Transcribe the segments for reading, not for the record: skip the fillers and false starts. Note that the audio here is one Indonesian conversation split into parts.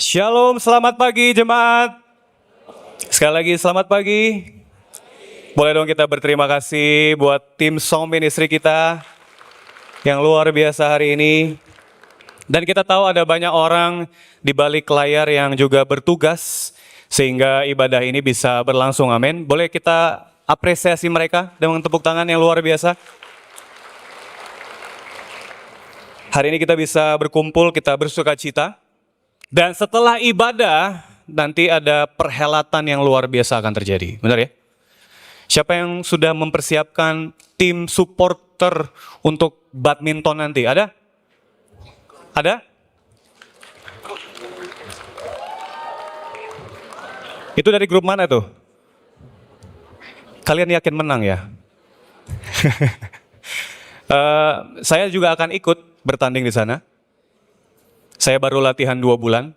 Shalom, selamat pagi jemaat. Sekali lagi selamat pagi. Boleh dong kita berterima kasih buat tim song ministry kita yang luar biasa hari ini. Dan kita tahu ada banyak orang di balik layar yang juga bertugas sehingga ibadah ini bisa berlangsung, amin. Boleh kita apresiasi mereka dengan tepuk tangan yang luar biasa. Hari ini kita bisa berkumpul, kita bersuka cita. Dan setelah ibadah, nanti ada perhelatan yang luar biasa akan terjadi. Benar ya? Siapa yang sudah mempersiapkan tim supporter untuk badminton nanti? Ada? Ada? Itu dari grup mana tuh? Kalian yakin menang ya? Saya juga akan ikut bertanding di sana. Saya baru latihan 2 bulan.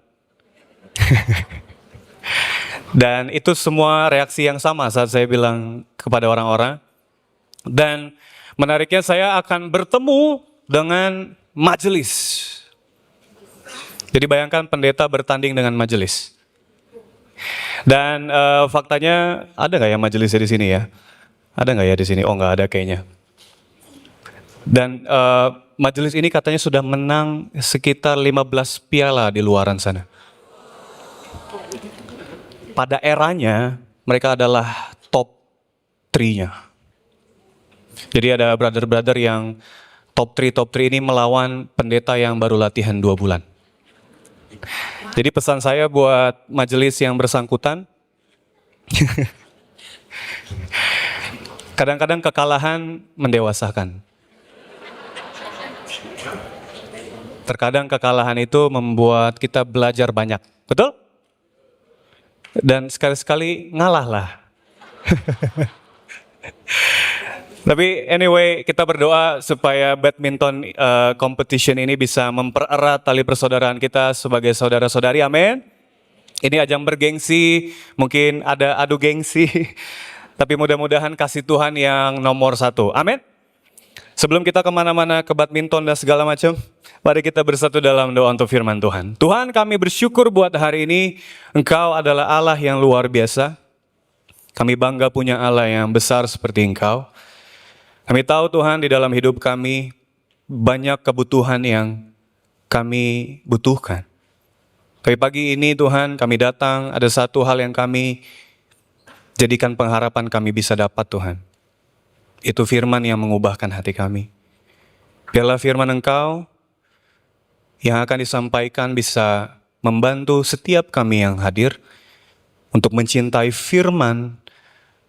Dan itu semua reaksi yang sama saat saya bilang kepada orang-orang. Dan menariknya saya akan bertemu dengan majelis. Jadi bayangkan pendeta bertanding dengan majelis. Dan faktanya ada nggak ya majelisnya di sini ya? Ada nggak ya di sini? Oh nggak ada kayaknya. Dan majelis ini katanya sudah menang sekitar 15 piala di luaran sana. Pada eranya mereka adalah top 3-nya. Jadi ada brother-brother yang top 3 ini melawan pendeta yang baru latihan 2 bulan. Jadi pesan saya buat majelis yang bersangkutan, kadang-kadang kekalahan mendewasakan. Terkadang kekalahan itu membuat kita belajar banyak, betul? Dan sekali-sekali ngalah lah. Tapi anyway, kita berdoa supaya badminton competition ini bisa mempererat tali persaudaraan kita sebagai saudara-saudari, amin. Ini ajang bergengsi, mungkin ada adu gengsi, tapi mudah-mudahan kasih Tuhan yang nomor 1, amin. Sebelum kita kemana-mana ke badminton dan segala macam, mari kita bersatu dalam doa untuk firman Tuhan. Tuhan, kami bersyukur buat hari ini, Engkau adalah Allah yang luar biasa. Kami bangga punya Allah yang besar seperti Engkau. Kami tahu Tuhan di dalam hidup kami banyak kebutuhan yang kami butuhkan. Tapi pagi ini Tuhan kami datang, ada satu hal yang kami jadikan pengharapan kami bisa dapat Tuhan. Itu firman yang mengubahkan hati kami. Biarlah firman Engkau yang akan disampaikan bisa membantu setiap kami yang hadir untuk mencintai firman,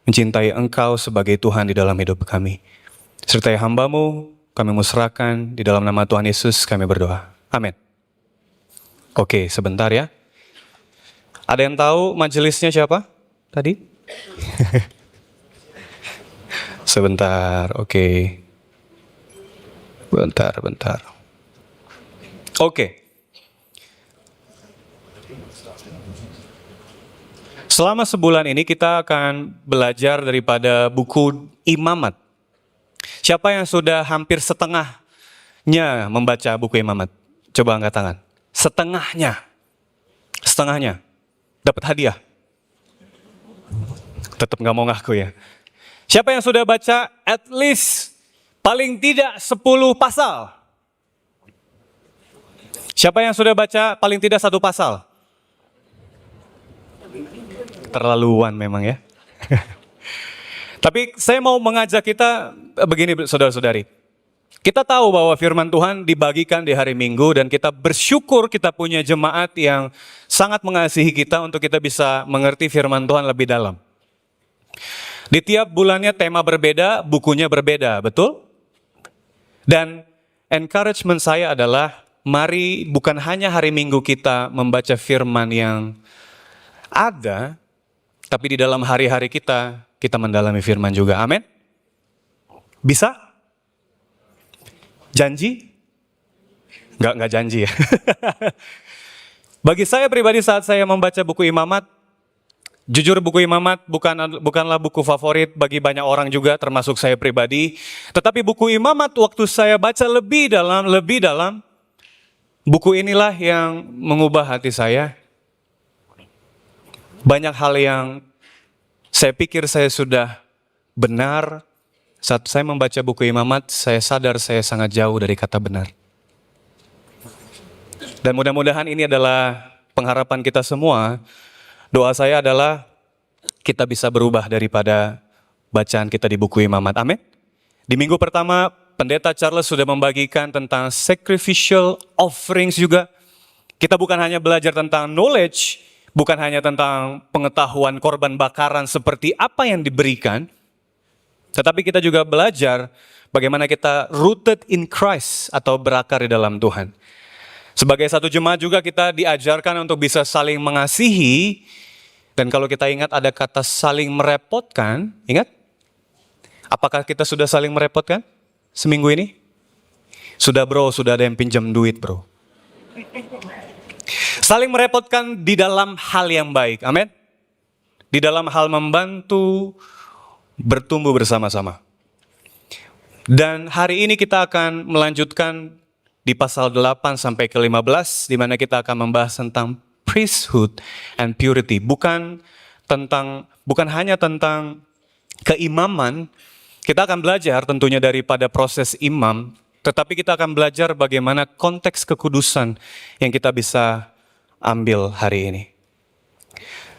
mencintai Engkau sebagai Tuhan di dalam hidup kami. Sertai hamba-Mu, kami musrahkan di dalam nama Tuhan Yesus kami berdoa. Amin. Oke, sebentar ya. Ada yang tahu majelisnya siapa tadi? Sebentar, oke. Bentar. Oke. Selama sebulan ini kita akan belajar daripada buku Imamat. Siapa yang sudah hampir setengahnya membaca buku Imamat? Coba angkat tangan. Setengahnya. Dapat hadiah. Tetap nggak mau ngaku ya. Siapa yang sudah baca at least paling tidak 10 pasal? Siapa yang sudah baca paling tidak 1 pasal? Terlaluan memang ya. Tapi saya mau mengajak kita begini saudara-saudari. Kita tahu bahwa firman Tuhan dibagikan di hari Minggu dan kita bersyukur kita punya jemaat yang sangat mengasihi kita untuk kita bisa mengerti firman Tuhan lebih dalam. Di tiap bulannya tema berbeda, bukunya berbeda, betul? Dan encouragement saya adalah, mari bukan hanya hari Minggu kita membaca firman yang ada, tapi di dalam hari-hari kita mendalami firman juga, amin? Bisa? Janji? Enggak janji ya. Bagi saya pribadi saat saya membaca buku Imamat, jujur buku Imamat bukanlah buku favorit bagi banyak orang juga, termasuk saya pribadi. Tetapi buku Imamat waktu saya baca lebih dalam, buku inilah yang mengubah hati saya. Banyak hal yang saya pikir saya sudah benar. Saat saya membaca buku Imamat, saya sadar saya sangat jauh dari kata benar. Dan mudah-mudahan ini adalah pengharapan kita semua. Doa saya adalah kita bisa berubah daripada bacaan kita di buku Imamat. Amin. Di minggu pertama, Pendeta Charles sudah membagikan tentang sacrificial offerings juga. Kita bukan hanya belajar tentang knowledge, bukan hanya tentang pengetahuan korban bakaran seperti apa yang diberikan, tetapi kita juga belajar bagaimana kita rooted in Christ atau berakar di dalam Tuhan. Sebagai satu jemaat juga kita diajarkan untuk bisa saling mengasihi, dan kalau kita ingat ada kata saling merepotkan, ingat? Apakah kita sudah saling merepotkan seminggu ini? Sudah bro, sudah ada yang pinjam duit bro. Saling merepotkan di dalam hal yang baik, amin. Di dalam hal membantu bertumbuh bersama-sama. Dan hari ini kita akan melanjutkan di pasal 8 sampai ke 15, di mana kita akan membahas tentang priesthood and purity. Bukan hanya tentang keimaman, kita akan belajar tentunya daripada proses imam, tetapi kita akan belajar bagaimana konteks kekudusan yang kita bisa ambil hari ini.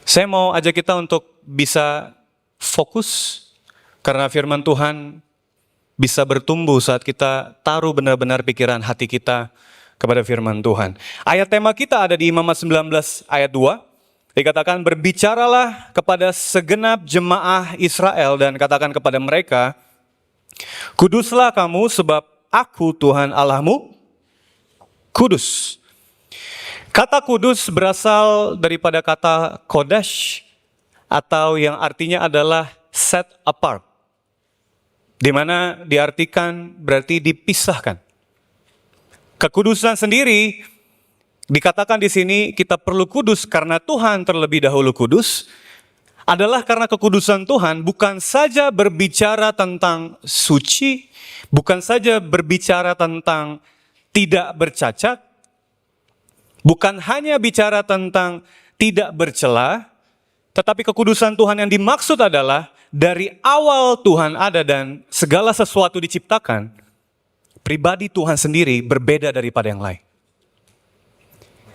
Saya mau ajak kita untuk bisa fokus, karena firman Tuhan bisa bertumbuh saat kita taruh benar-benar pikiran hati kita kepada firman Tuhan. Ayat tema kita ada di Imamat 19 ayat 2. Dikatakan, berbicaralah kepada segenap jemaah Israel dan katakan kepada mereka, kuduslah kamu sebab aku Tuhan Allahmu kudus. Kata kudus berasal daripada kata kodesh, atau yang artinya adalah set apart, di mana diartikan berarti dipisahkan. Kekudusan sendiri dikatakan di sini kita perlu kudus karena Tuhan terlebih dahulu kudus, adalah karena kekudusan Tuhan bukan saja berbicara tentang suci, bukan saja berbicara tentang tidak bercacat, bukan hanya bicara tentang tidak bercela, tetapi kekudusan Tuhan yang dimaksud adalah dari awal Tuhan ada dan segala sesuatu diciptakan, pribadi Tuhan sendiri berbeda daripada yang lain.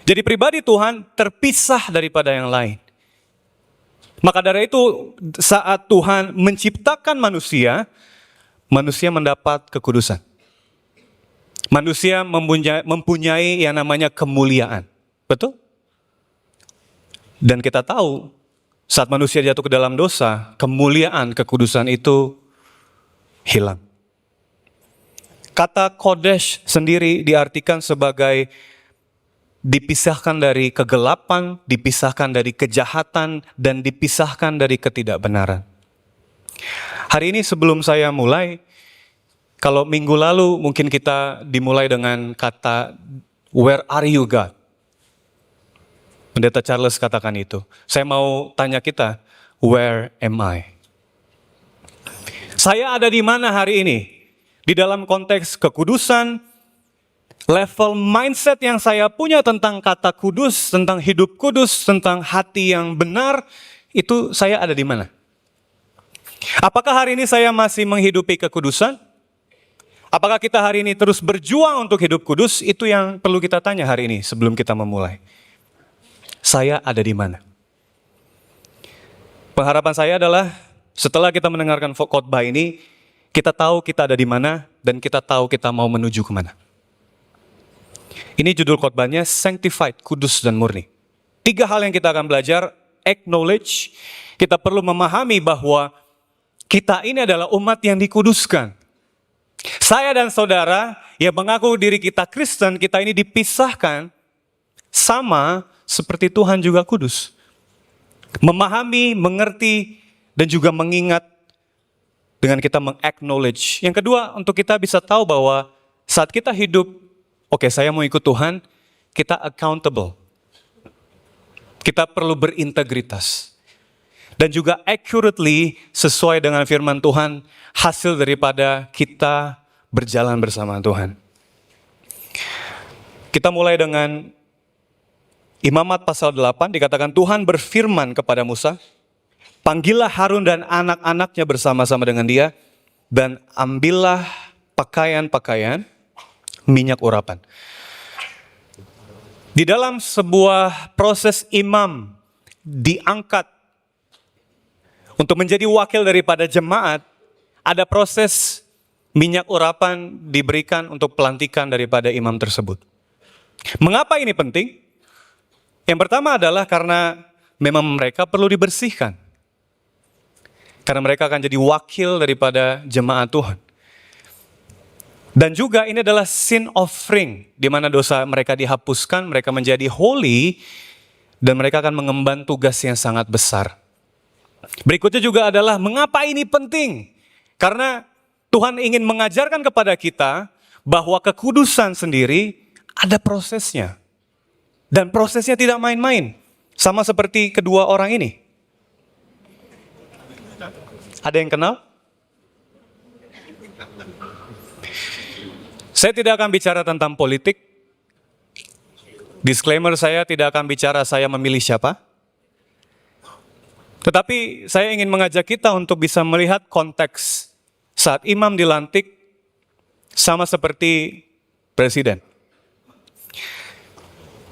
Jadi pribadi Tuhan terpisah daripada yang lain. Maka dari itu saat Tuhan menciptakan manusia, manusia mendapat kekudusan. Manusia mempunyai yang namanya kemuliaan. Betul? Dan kita tahu saat manusia jatuh ke dalam dosa, kemuliaan, kekudusan itu hilang. Kata kodesh sendiri diartikan sebagai dipisahkan dari kegelapan, dipisahkan dari kejahatan, dan dipisahkan dari ketidakbenaran. Hari ini sebelum saya mulai, kalau minggu lalu mungkin kita dimulai dengan kata, where are you God? Pendeta Charles katakan itu. Saya mau tanya kita, where am I? Saya ada di mana hari ini? Di dalam konteks kekudusan, level mindset yang saya punya tentang kata kudus, tentang hidup kudus, tentang hati yang benar, itu saya ada di mana? Apakah hari ini saya masih menghidupi kekudusan? Apakah kita hari ini terus berjuang untuk hidup kudus? Itu yang perlu kita tanya hari ini sebelum kita memulai. Saya ada di mana? Pengharapan saya adalah setelah kita mendengarkan khotbah ini, kita tahu kita ada di mana dan kita tahu kita mau menuju kemana. Ini judul khotbahnya Sanctified, Kudus dan Murni. 3 hal yang kita akan belajar, acknowledge, kita perlu memahami bahwa kita ini adalah umat yang dikuduskan. Saya dan saudara yang mengaku diri kita Kristen, kita ini dipisahkan sama seperti Tuhan juga kudus. Memahami, mengerti, dan juga mengingat dengan kita meng-acknowledge. Yang kedua, untuk kita bisa tahu bahwa saat kita hidup, oke, saya mau ikut Tuhan, kita accountable. Kita perlu berintegritas. Dan juga accurately sesuai dengan firman Tuhan, hasil daripada kita berjalan bersama Tuhan. Kita mulai dengan Imamat pasal 8 dikatakan Tuhan berfirman kepada Musa, panggillah Harun dan anak-anaknya bersama-sama dengan dia, dan ambillah pakaian-pakaian minyak urapan. Di dalam sebuah proses imam diangkat untuk menjadi wakil daripada jemaat, ada proses minyak urapan diberikan untuk pelantikan daripada imam tersebut. Mengapa ini penting? Yang pertama adalah karena memang mereka perlu dibersihkan. Karena mereka akan jadi wakil daripada jemaat Tuhan. Dan juga ini adalah sin offering, di mana dosa mereka dihapuskan, mereka menjadi holy, dan mereka akan mengemban tugas yang sangat besar. Berikutnya juga adalah mengapa ini penting? Karena Tuhan ingin mengajarkan kepada kita bahwa kekudusan sendiri ada prosesnya. Dan prosesnya tidak main-main. Sama seperti kedua orang ini. Ada yang kenal? Saya tidak akan bicara tentang politik. Disclaimer, saya tidak akan bicara saya memilih siapa. Tetapi saya ingin mengajak kita untuk bisa melihat konteks saat imam dilantik sama seperti presiden.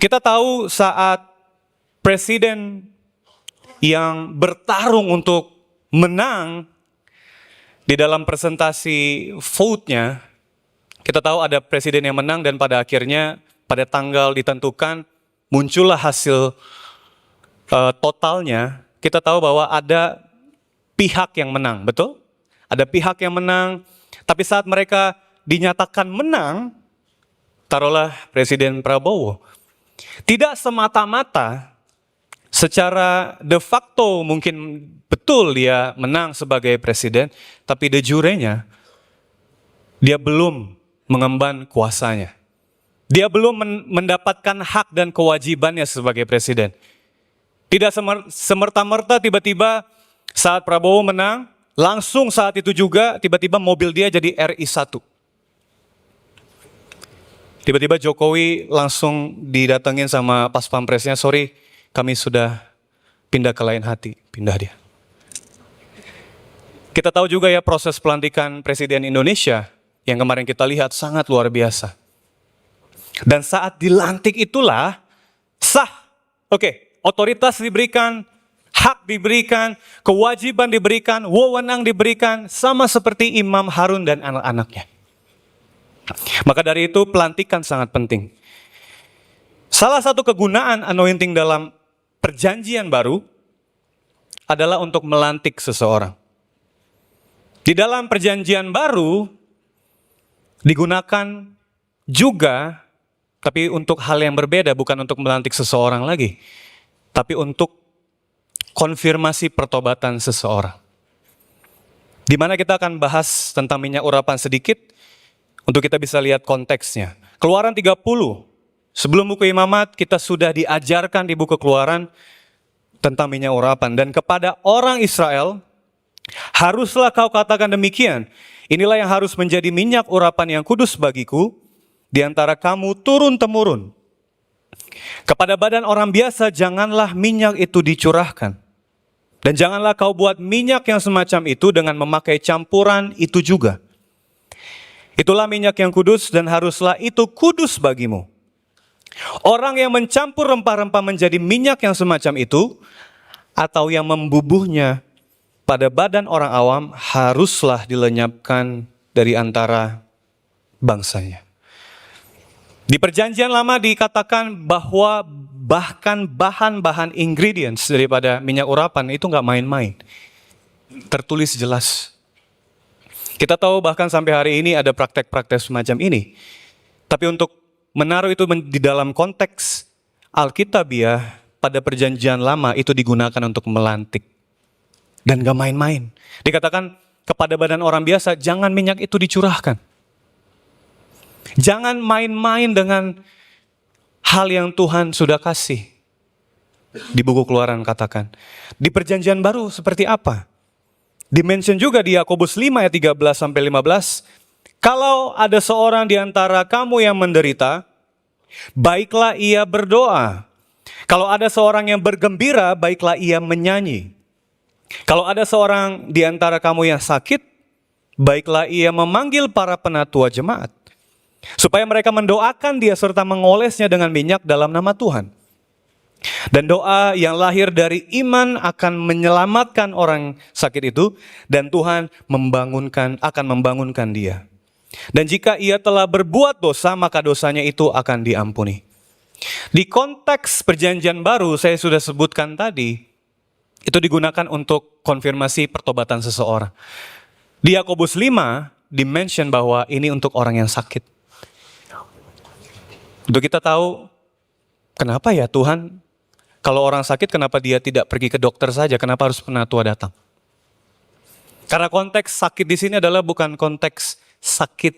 Kita tahu saat presiden yang bertarung untuk menang di dalam presentasi vote-nya, kita tahu ada presiden yang menang dan pada akhirnya pada tanggal ditentukan muncullah hasil totalnya. Kita tahu bahwa ada pihak yang menang, betul? Ada pihak yang menang, tapi saat mereka dinyatakan menang, taruhlah Presiden Prabowo, tidak semata-mata secara de facto mungkin betul dia menang sebagai presiden, tapi de jurenya dia belum mengemban kuasanya. Dia belum mendapatkan hak dan kewajibannya sebagai presiden. Tidak semerta-merta tiba-tiba saat Prabowo menang, langsung saat itu juga tiba-tiba mobil dia jadi RI1. Tiba-tiba Jokowi langsung didatengin sama pas pampresnya, sorry kami sudah pindah ke lain hati, pindah dia. Kita tahu juga ya proses pelantikan Presiden Indonesia yang kemarin kita lihat sangat luar biasa. Dan saat dilantik itulah sah. Oke, otoritas diberikan, hak diberikan, kewajiban diberikan, wewenang diberikan, sama seperti Imam Harun dan anak-anaknya. Maka dari itu pelantikan sangat penting. Salah satu kegunaan anointing dalam perjanjian baru adalah untuk melantik seseorang. Di dalam perjanjian baru digunakan juga, tapi untuk hal yang berbeda, bukan untuk melantik seseorang lagi, tapi untuk konfirmasi pertobatan seseorang. Di mana kita akan bahas tentang minyak urapan sedikit, untuk kita bisa lihat konteksnya. Keluaran 30, sebelum buku Imamat, kita sudah diajarkan di buku Keluaran tentang minyak urapan. Dan kepada orang Israel, haruslah kau katakan demikian, inilah yang harus menjadi minyak urapan yang kudus bagiku, di antara kamu turun-temurun. Kepada badan orang biasa janganlah minyak itu dicurahkan. Dan janganlah kau buat minyak yang semacam itu dengan memakai campuran itu juga. Itulah minyak yang kudus dan haruslah itu kudus bagimu. Orang yang mencampur rempah-rempah menjadi minyak yang semacam itu, atau yang membubuhnya pada badan orang awam, haruslah dilenyapkan dari antara bangsanya. Di perjanjian lama dikatakan bahwa bahkan bahan-bahan ingredients daripada minyak urapan itu nggak main-main. Tertulis jelas. Kita tahu bahkan sampai hari ini ada praktek-praktek semacam ini. Tapi untuk menaruh itu di dalam konteks Alkitabiah, pada perjanjian lama itu digunakan untuk melantik. Dan nggak main-main. Dikatakan kepada badan orang biasa, jangan minyak itu dicurahkan. Jangan main-main dengan hal yang Tuhan sudah kasih. Di buku Keluaran katakan. Di perjanjian baru seperti apa? Dimention juga di Yakobus 5 ayat 13-15. Kalau ada seorang di antara kamu yang menderita, baiklah ia berdoa. Kalau ada seorang yang bergembira, baiklah ia menyanyi. Kalau ada seorang di antara kamu yang sakit, baiklah ia memanggil para penatua jemaat, supaya mereka mendoakan dia serta mengolesnya dengan minyak dalam nama Tuhan. Dan doa yang lahir dari iman akan menyelamatkan orang sakit itu, dan Tuhan akan membangunkan dia. Dan jika ia telah berbuat dosa, maka dosanya itu akan diampuni. Di konteks perjanjian baru, saya sudah sebutkan tadi, itu digunakan untuk konfirmasi pertobatan seseorang. Di Yakobus 5, dimention bahwa ini untuk orang yang sakit. Untuk kita tahu, kenapa ya Tuhan, kalau orang sakit kenapa dia tidak pergi ke dokter saja, kenapa harus penatua datang? Karena konteks sakit di sini adalah bukan konteks sakit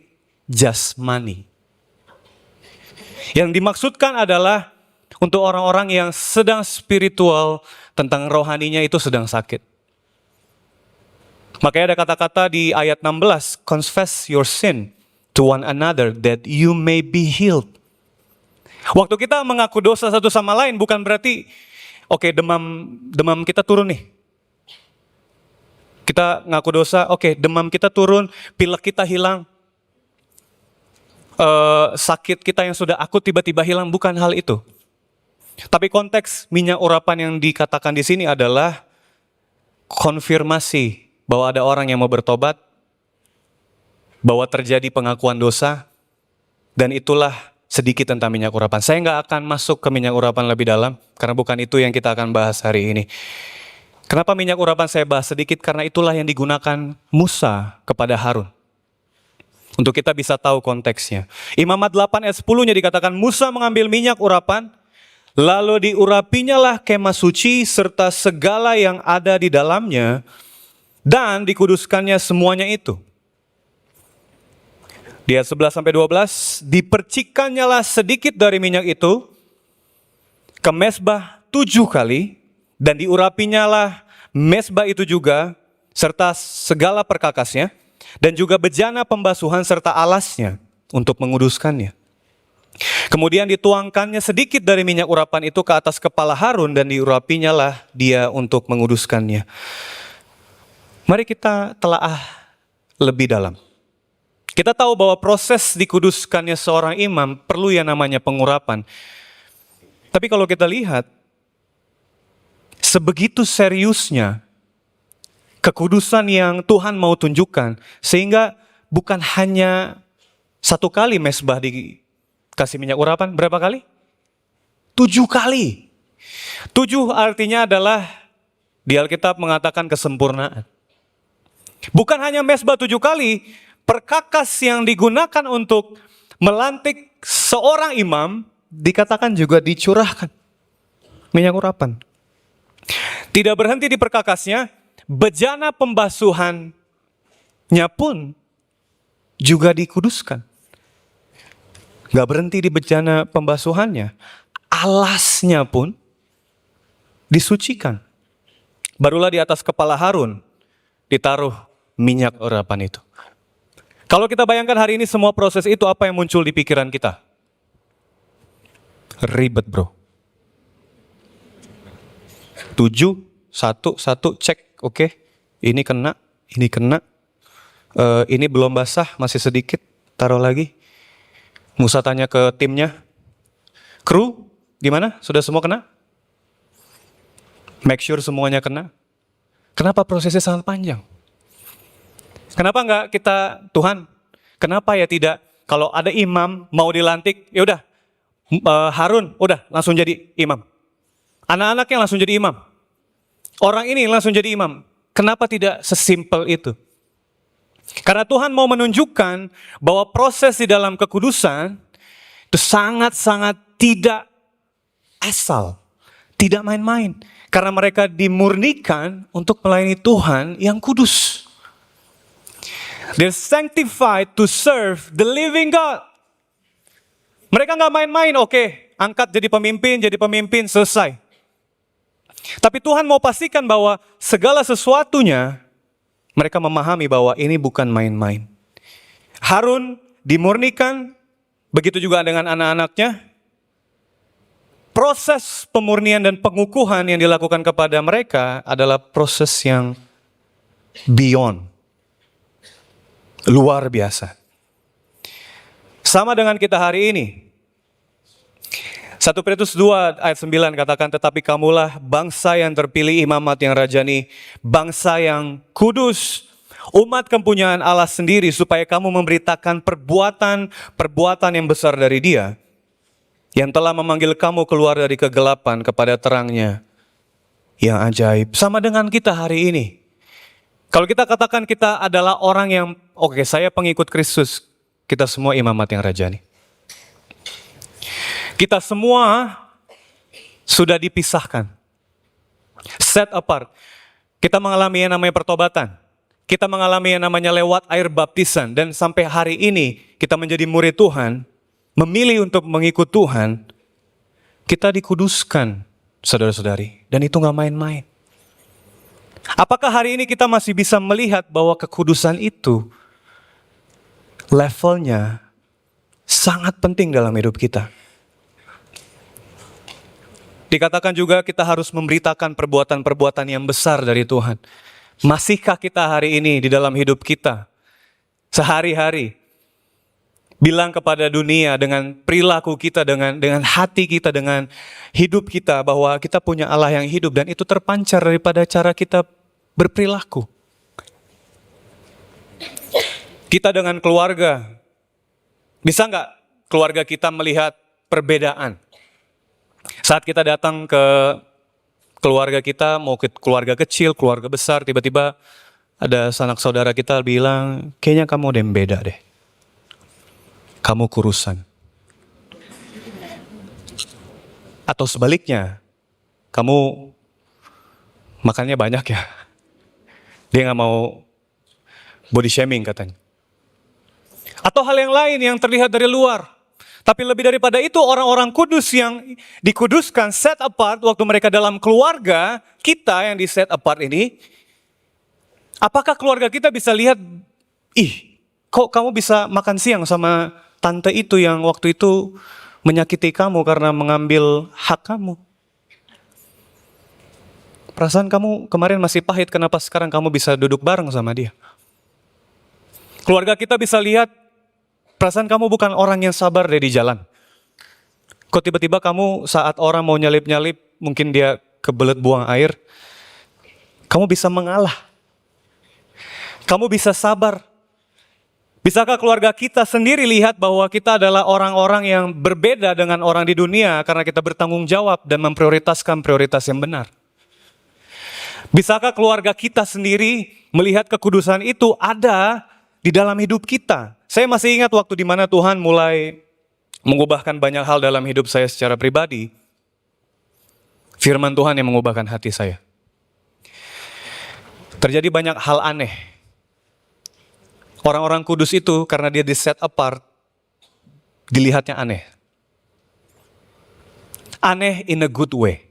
jasmani. Yang dimaksudkan adalah untuk orang-orang yang sedang spiritual, tentang rohaninya itu sedang sakit. Makanya ada kata-kata di ayat 16, confess your sin to one another that you may be healed. Waktu kita mengaku dosa satu sama lain bukan berarti oke, demam kita turun nih. Kita ngaku dosa, oke, demam kita turun, pilek kita hilang. Sakit kita yang sudah akut tiba-tiba hilang, bukan hal itu. Tapi konteks minyak urapan yang dikatakan di sini adalah konfirmasi bahwa ada orang yang mau bertobat, bahwa terjadi pengakuan dosa, dan itulah sedikit tentang minyak urapan. Saya nggak akan masuk ke minyak urapan lebih dalam, karena bukan itu yang kita akan bahas hari ini. Kenapa minyak urapan saya bahas sedikit? Karena itulah yang digunakan Musa kepada Harun. Untuk kita bisa tahu konteksnya. Imamat 8 ayat 10-nya dikatakan, Musa mengambil minyak urapan, lalu diurapinya kemah suci serta segala yang ada di dalamnya, dan dikuduskannya semuanya itu. Di ayat 11-12, dipercikannya sedikit dari minyak itu ke mezbah 7 kali, dan diurapinya mezbah itu juga, serta segala perkakasnya, dan juga bejana pembasuhan serta alasnya untuk menguduskannya. Kemudian dituangkannya sedikit dari minyak urapan itu ke atas kepala Harun, dan diurapinya dia untuk menguduskannya. Mari kita telaah lebih dalam. Kita tahu bahwa proses dikuduskannya seorang imam perlu yang namanya pengurapan. Tapi kalau kita lihat, sebegitu seriusnya kekudusan yang Tuhan mau tunjukkan, sehingga bukan hanya satu kali mezbah dikasih minyak urapan, berapa kali? 7 kali. 7 artinya adalah di Alkitab mengatakan kesempurnaan. Bukan hanya mezbah 7 kali, perkakas yang digunakan untuk melantik seorang imam dikatakan juga dicurahkan minyak urapan. Tidak berhenti di perkakasnya, bejana pembasuhannya pun juga dikuduskan. Gak berhenti di bejana pembasuhannya, alasnya pun disucikan. Barulah di atas kepala Harun ditaruh minyak urapan itu. Kalau kita bayangkan hari ini semua proses itu, apa yang muncul di pikiran kita? Ribet, bro. 7, 1, cek, oke. Ini kena, ini belum basah, masih sedikit, taruh lagi. Musa tanya ke timnya, kru, gimana? Sudah semua kena? Make sure semuanya kena. Kenapa prosesnya sangat panjang? Kenapa enggak kita, Tuhan, kenapa ya tidak, kalau ada imam mau dilantik, ya udah, Harun, udah langsung jadi imam. Anak-anaknya langsung jadi imam. Orang ini langsung jadi imam. Kenapa tidak sesimpel itu? Karena Tuhan mau menunjukkan bahwa proses di dalam kekudusan itu sangat-sangat tidak asal, tidak main-main. Karena mereka dimurnikan untuk melayani Tuhan yang kudus. They're sanctified to serve the living God. Mereka nggak main-main, oke, angkat jadi pemimpin, selesai. Tapi Tuhan mau pastikan bahwa segala sesuatunya, mereka memahami bahwa ini bukan main-main. Harun dimurnikan, begitu juga dengan anak-anaknya. proses pemurnian dan pengukuhan yang dilakukan kepada mereka adalah proses yang beyond, luar biasa. Sama dengan kita hari ini. 1 Petrus 2 ayat 9 katakan, tetapi kamulah bangsa yang terpilih, imamat yang rajani, bangsa yang kudus, umat kepunyaan Allah sendiri, supaya kamu memberitakan perbuatan yang besar dari Dia, yang telah memanggil kamu keluar dari kegelapan kepada terangnya yang ajaib. Sama dengan kita hari ini. Kalau kita katakan kita adalah orang yang, oke, saya pengikut Kristus, kita semua imamat yang rajani. Kita semua sudah dipisahkan, set apart. Kita mengalami yang namanya pertobatan. Kita mengalami yang namanya lewat air baptisan. Dan sampai hari ini kita menjadi murid Tuhan, memilih untuk mengikut Tuhan. Kita dikuduskan, saudara-saudari. Dan itu gak main-main. Apakah hari ini kita masih bisa melihat bahwa kekudusan itu levelnya sangat penting dalam hidup kita? Dikatakan juga kita harus memberitakan perbuatan-perbuatan yang besar dari Tuhan. Masihkah kita hari ini di dalam hidup kita, sehari-hari, bilang kepada dunia dengan perilaku kita, dengan hati kita, dengan hidup kita, bahwa kita punya Allah yang hidup, dan itu terpancar daripada cara kita berperilaku. Kita dengan keluarga, bisa nggak keluarga kita melihat perbedaan? Saat kita datang ke keluarga kita, mau ke keluarga kecil, keluarga besar, tiba-tiba ada sanak saudara kita bilang, kayaknya kamu ada yang beda deh. Kamu kurusan. Atau sebaliknya, kamu makannya banyak ya. Dia gak mau body shaming katanya. Atau hal yang lain yang terlihat dari luar. Tapi lebih daripada itu, orang-orang kudus yang dikuduskan, set apart waktu mereka dalam keluarga kita yang di set apart ini, apakah keluarga kita bisa lihat, ih, kok kamu bisa makan siang sama tante itu yang waktu itu menyakiti kamu karena mengambil hak kamu? Perasaan kamu kemarin masih pahit, kenapa sekarang kamu bisa duduk bareng sama dia? Keluarga kita bisa lihat, perasaan kamu bukan orang yang sabar deh di jalan. Kok tiba-tiba kamu saat orang mau nyalip-nyalip, mungkin dia kebelet buang air, kamu bisa mengalah. Kamu bisa sabar. Bisakah keluarga kita sendiri lihat bahwa kita adalah orang-orang yang berbeda dengan orang di dunia karena kita bertanggung jawab dan memprioritaskan prioritas yang benar? Bisakah keluarga kita sendiri melihat kekudusan itu ada di dalam hidup kita? Saya masih ingat waktu di mana Tuhan mulai mengubahkan banyak hal dalam hidup saya secara pribadi. Firman Tuhan yang mengubahkan hati saya. Terjadi banyak hal aneh. Orang-orang kudus itu karena dia di set apart, dilihatnya aneh. Aneh in a good way.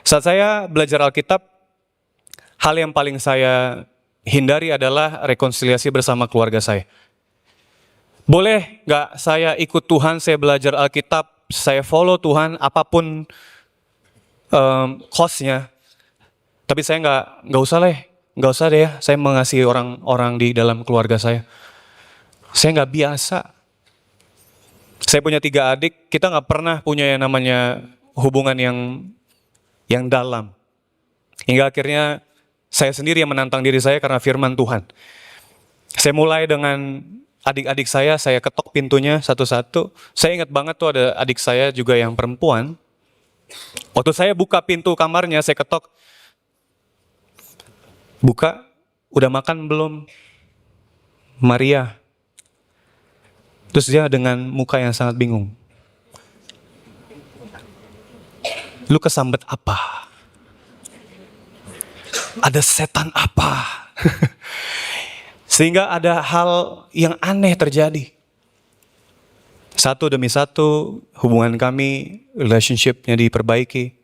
Saat saya belajar Alkitab, hal yang paling saya hindari adalah rekonsiliasi bersama keluarga saya. Boleh nggak saya ikut Tuhan, saya belajar Alkitab, saya follow Tuhan, apapun cost-nya. Tapi saya nggak usah deh ya, saya mengasihi orang-orang di dalam keluarga saya. Saya nggak biasa. Saya punya 3 adik, kita nggak pernah punya yang namanya hubungan yang dalam. Hingga akhirnya saya sendiri yang menantang diri saya karena firman Tuhan. Saya mulai dengan adik-adik saya ketok pintunya satu-satu. Saya ingat banget tuh ada adik saya juga yang perempuan. Waktu saya buka pintu kamarnya, saya ketok. Buka, udah makan belum? Maria. Terus dia dengan muka yang sangat bingung. Lu kesambet apa? Ada setan apa? Sehingga ada hal yang aneh terjadi. Satu demi satu hubungan kami, relationship-nya diperbaiki.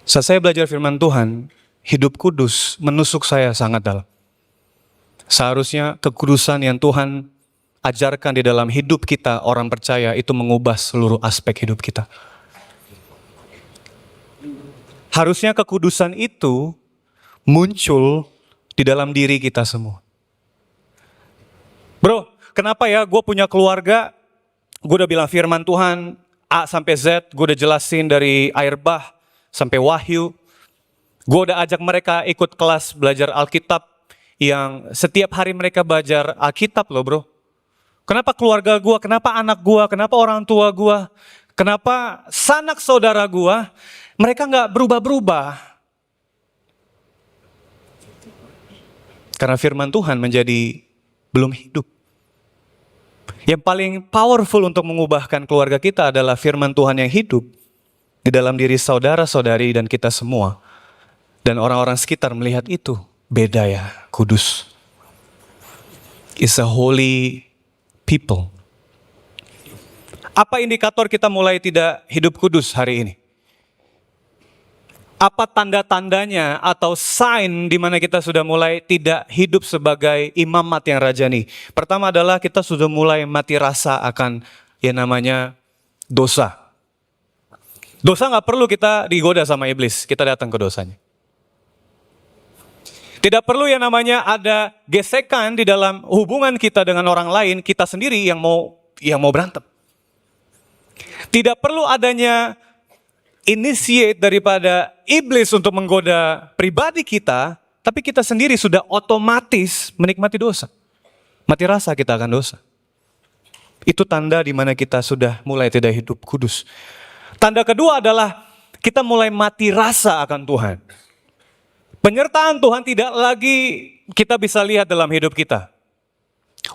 Saat saya belajar firman Tuhan, hidup kudus menusuk saya sangat dalam. Seharusnya kekudusan yang Tuhan ajarkan di dalam hidup kita orang percaya itu mengubah seluruh aspek hidup kita. Harusnya kekudusan itu muncul di dalam diri kita semua. Bro, kenapa ya gue punya keluarga, gue udah bilang firman Tuhan A sampai Z, gue udah jelasin dari air bah sampai wahyu. Gue udah ajak mereka ikut kelas belajar Alkitab yang setiap hari mereka belajar Alkitab loh bro. Kenapa keluarga gue, kenapa anak gue, kenapa orang tua gue, kenapa sanak saudara gue, mereka gak berubah-berubah. Karena firman Tuhan menjadi belum hidup. Yang paling powerful untuk mengubahkan keluarga kita adalah firman Tuhan yang hidup di dalam diri saudara-saudari dan kita semua. Dan orang-orang sekitar melihat itu. Beda ya, kudus. It's a holy people. Apa indikator kita mulai tidak hidup kudus hari ini? Apa tanda-tandanya atau sign di mana kita sudah mulai tidak hidup sebagai imamat yang rajani? Pertama adalah kita sudah mulai mati rasa akan yang namanya dosa. Dosa gak perlu kita digoda sama iblis, kita datang ke dosanya. Tidak perlu yang namanya ada gesekan di dalam hubungan kita dengan orang lain, kita sendiri yang mau berantem. Tidak perlu adanya initiate daripada iblis untuk menggoda pribadi kita, tapi kita sendiri sudah otomatis menikmati dosa. Mati rasa kita akan dosa. Itu tanda di mana kita sudah mulai tidak hidup kudus. Tanda kedua adalah kita mulai mati rasa akan Tuhan. Penyertaan Tuhan tidak lagi kita bisa lihat dalam hidup kita.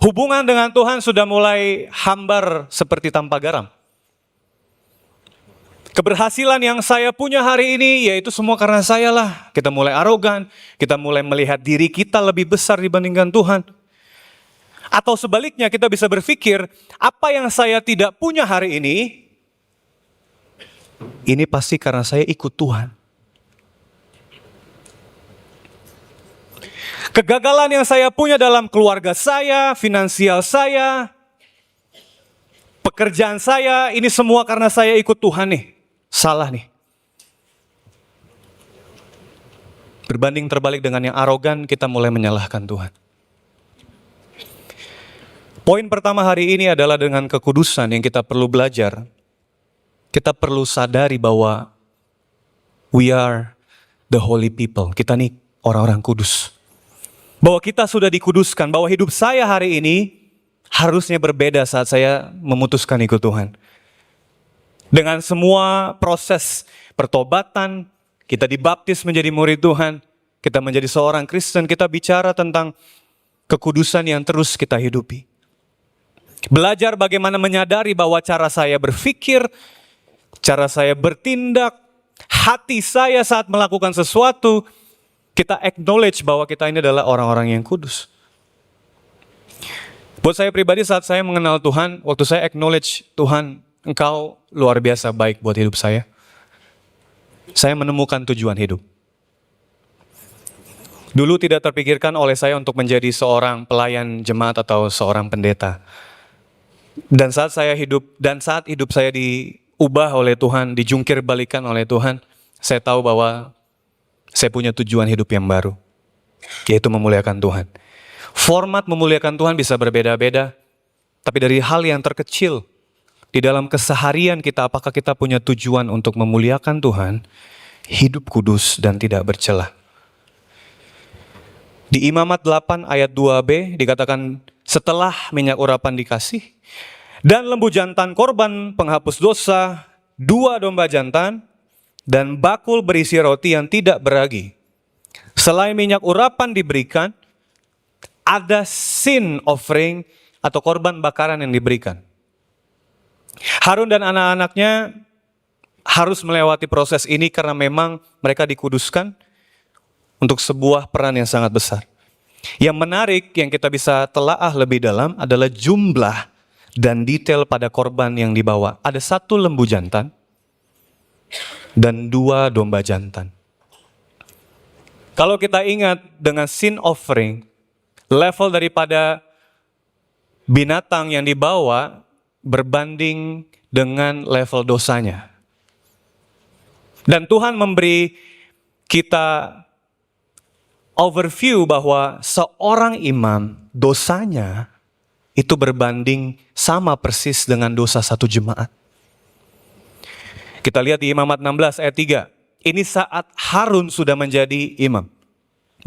Hubungan dengan Tuhan sudah mulai hambar seperti tanpa garam. Keberhasilan yang saya punya hari ini yaitu semua karena saya lah. Kita mulai arogan, kita mulai melihat diri kita lebih besar dibandingkan Tuhan. Atau sebaliknya kita bisa berpikir, apa yang saya tidak punya hari ini pasti karena saya ikut Tuhan. Kegagalan yang saya punya dalam keluarga saya, finansial saya, pekerjaan saya, ini semua karena saya ikut Tuhan nih. Salah nih. Berbanding terbalik dengan yang arogan, kita mulai menyalahkan Tuhan. Poin pertama hari ini adalah dengan kekudusan yang kita perlu belajar. Kita perlu sadari bahwa we are the holy people. Kita nih orang-orang kudus. Bahwa kita sudah dikuduskan, bahwa hidup saya hari ini harusnya berbeda saat saya memutuskan ikut Tuhan. Dengan semua proses pertobatan, kita dibaptis menjadi murid Tuhan, kita menjadi seorang Kristen, kita bicara tentang kekudusan yang terus kita hidupi. Belajar bagaimana menyadari bahwa cara saya berpikir, cara saya bertindak, hati saya saat melakukan sesuatu, kita acknowledge bahwa kita ini adalah orang-orang yang kudus. Buat saya pribadi saat saya mengenal Tuhan, waktu saya acknowledge Tuhan, Engkau luar biasa baik buat hidup saya. Saya menemukan tujuan hidup. Dulu tidak terpikirkan oleh saya untuk menjadi seorang pelayan jemaat atau seorang pendeta. Dan saat hidup saya diubah oleh Tuhan, dijungkir balikan oleh Tuhan, saya tahu bahwa saya punya tujuan hidup yang baru, yaitu memuliakan Tuhan. Format memuliakan Tuhan bisa berbeda-beda, tapi dari hal yang terkecil, di dalam keseharian kita, apakah kita punya tujuan untuk memuliakan Tuhan, hidup kudus dan tidak bercelah. Di Imamat 8 ayat 2b dikatakan, setelah minyak urapan dikasih, dan lembu jantan korban penghapus dosa, 2 domba jantan, dan bakul berisi roti yang tidak beragi. Selain minyak urapan diberikan, ada sin offering atau korban bakaran yang diberikan. Harun dan anak-anaknya harus melewati proses ini karena memang mereka dikuduskan untuk sebuah peran yang sangat besar. Yang menarik yang kita bisa telaah lebih dalam adalah jumlah dan detail pada korban yang dibawa. Ada 1 lembu jantan dan 2 domba jantan. Kalau kita ingat dengan sin offering, level daripada binatang yang dibawa berbanding dengan level dosanya. Dan Tuhan memberi kita overview bahwa seorang imam dosanya itu berbanding sama persis dengan dosa satu jemaat. Kita lihat di Imamat 16 ayat 3. Ini saat Harun sudah menjadi imam.